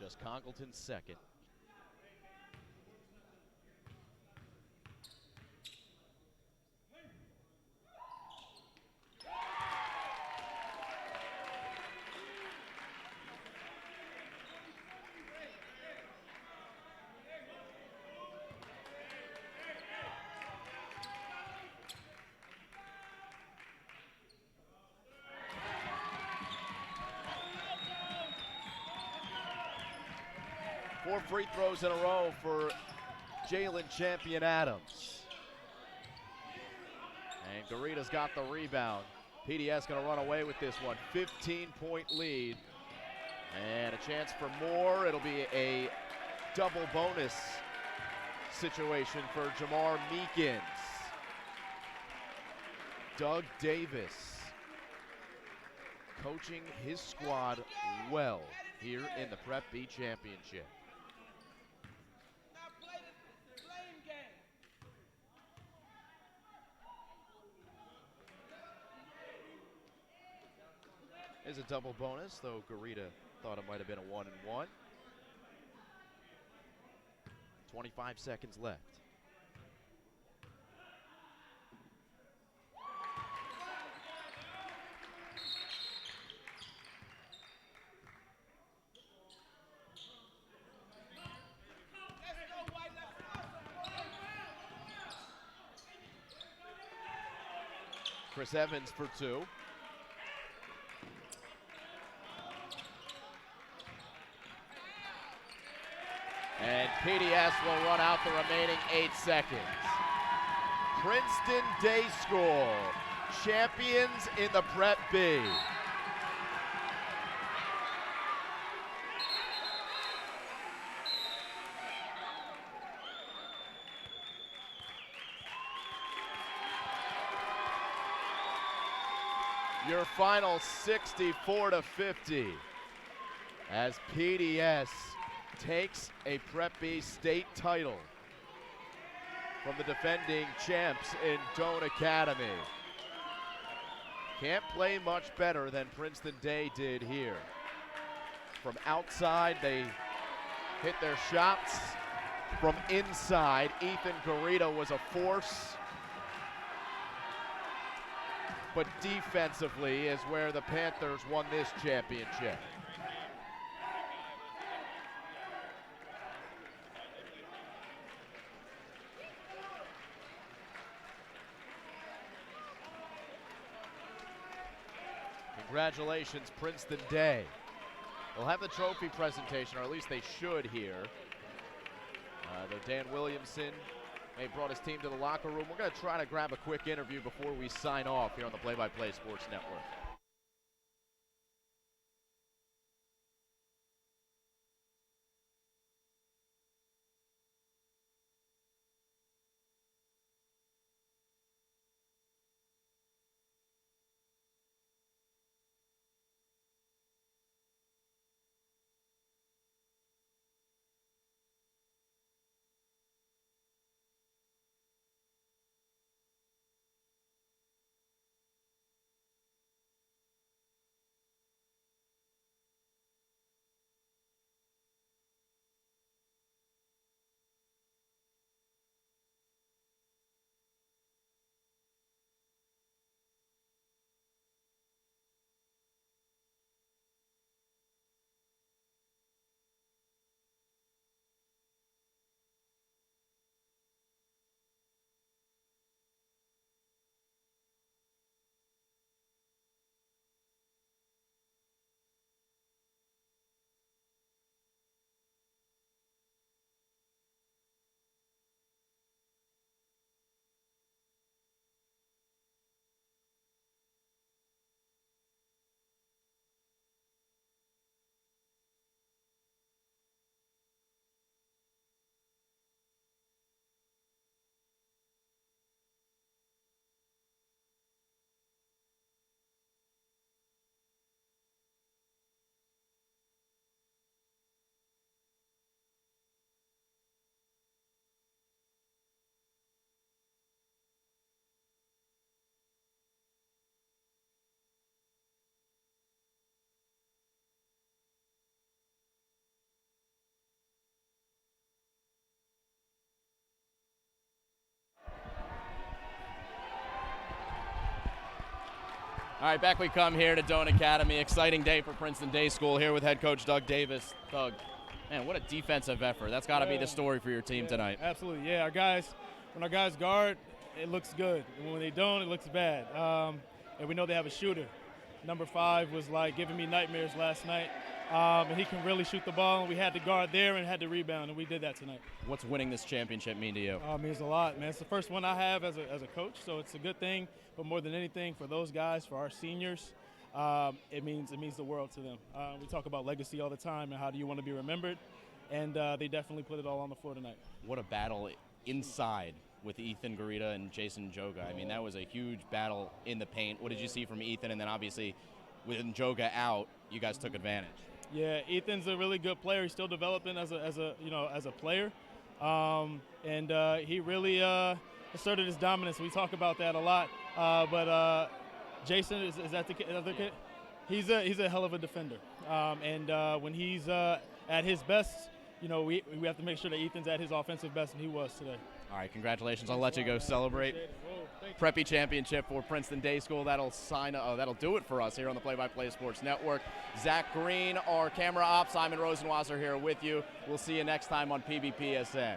Just Congleton's second. 4 free throws in a row for Jalen Champion Adams. And Garita's got the rebound. PDS going to run away with this one. 15-point lead. And a chance for more. It'll be a double bonus situation for Jamar Meekins. Doug Davis coaching his squad well here in the Prep B Championship. Is a double bonus, though Garita thought it might have been a 1-and-1. 25 seconds left. Chris Evans for 2. And PDS will run out the remaining 8 seconds. Princeton Day School, champions in the Prep B. Your final 64-50 as PDS takes a Prep B state title from the defending champs in Doane Academy. Can't play much better than Princeton Day did here. From outside, they hit their shots. From inside, Ethan Garita was a force. But defensively is where the Panthers won this championship. Congratulations, Princeton Day. They'll have the trophy presentation, or at least they should here. Though Dan Williamson may have brought his team to the locker room. We're going to try to grab a quick interview before we sign off here on the Play by Play Sports Network. All right, back we come here to Doane Academy. Exciting day for Princeton Day School here with head coach Doug Davis. Doug, man, what a defensive effort. That's got to be the story for your team tonight. Absolutely, yeah. When our guys guard, it looks good. And when they don't, it looks bad. And we know they have a shooter. Number 5 was like giving me nightmares last night. and he can really shoot the ball. And we had to guard there and had to rebound, and we did that tonight. What's winning this championship mean to you? It means a lot, man. It's the first one I have as a coach, so it's a good thing. But more than anything, for those guys, for our seniors, it means the world to them. We talk about legacy all the time and how do you want to be remembered, and they definitely put it all on the floor tonight. What a battle inside with Ethan Garita and Jason Joga. I mean, that was a huge battle in the paint. What did you see from Ethan? And then obviously, with Joga out, you guys took advantage. Yeah, Ethan's a really good player. He's still developing as a player, and he really asserted his dominance. We talk about that a lot. But Jason is that the kid? He's a hell of a defender, and when he's at his best, we have to make sure that Ethan's at his offensive best, and he was today. All right, congratulations. I'll let you go celebrate. Preppy Championship for Princeton Day School. That'll do it for us here on the Play by Play Sports Network. Zach Green, our camera op, Simon Rosenwasser here with you. We'll see you next time on PBPSN.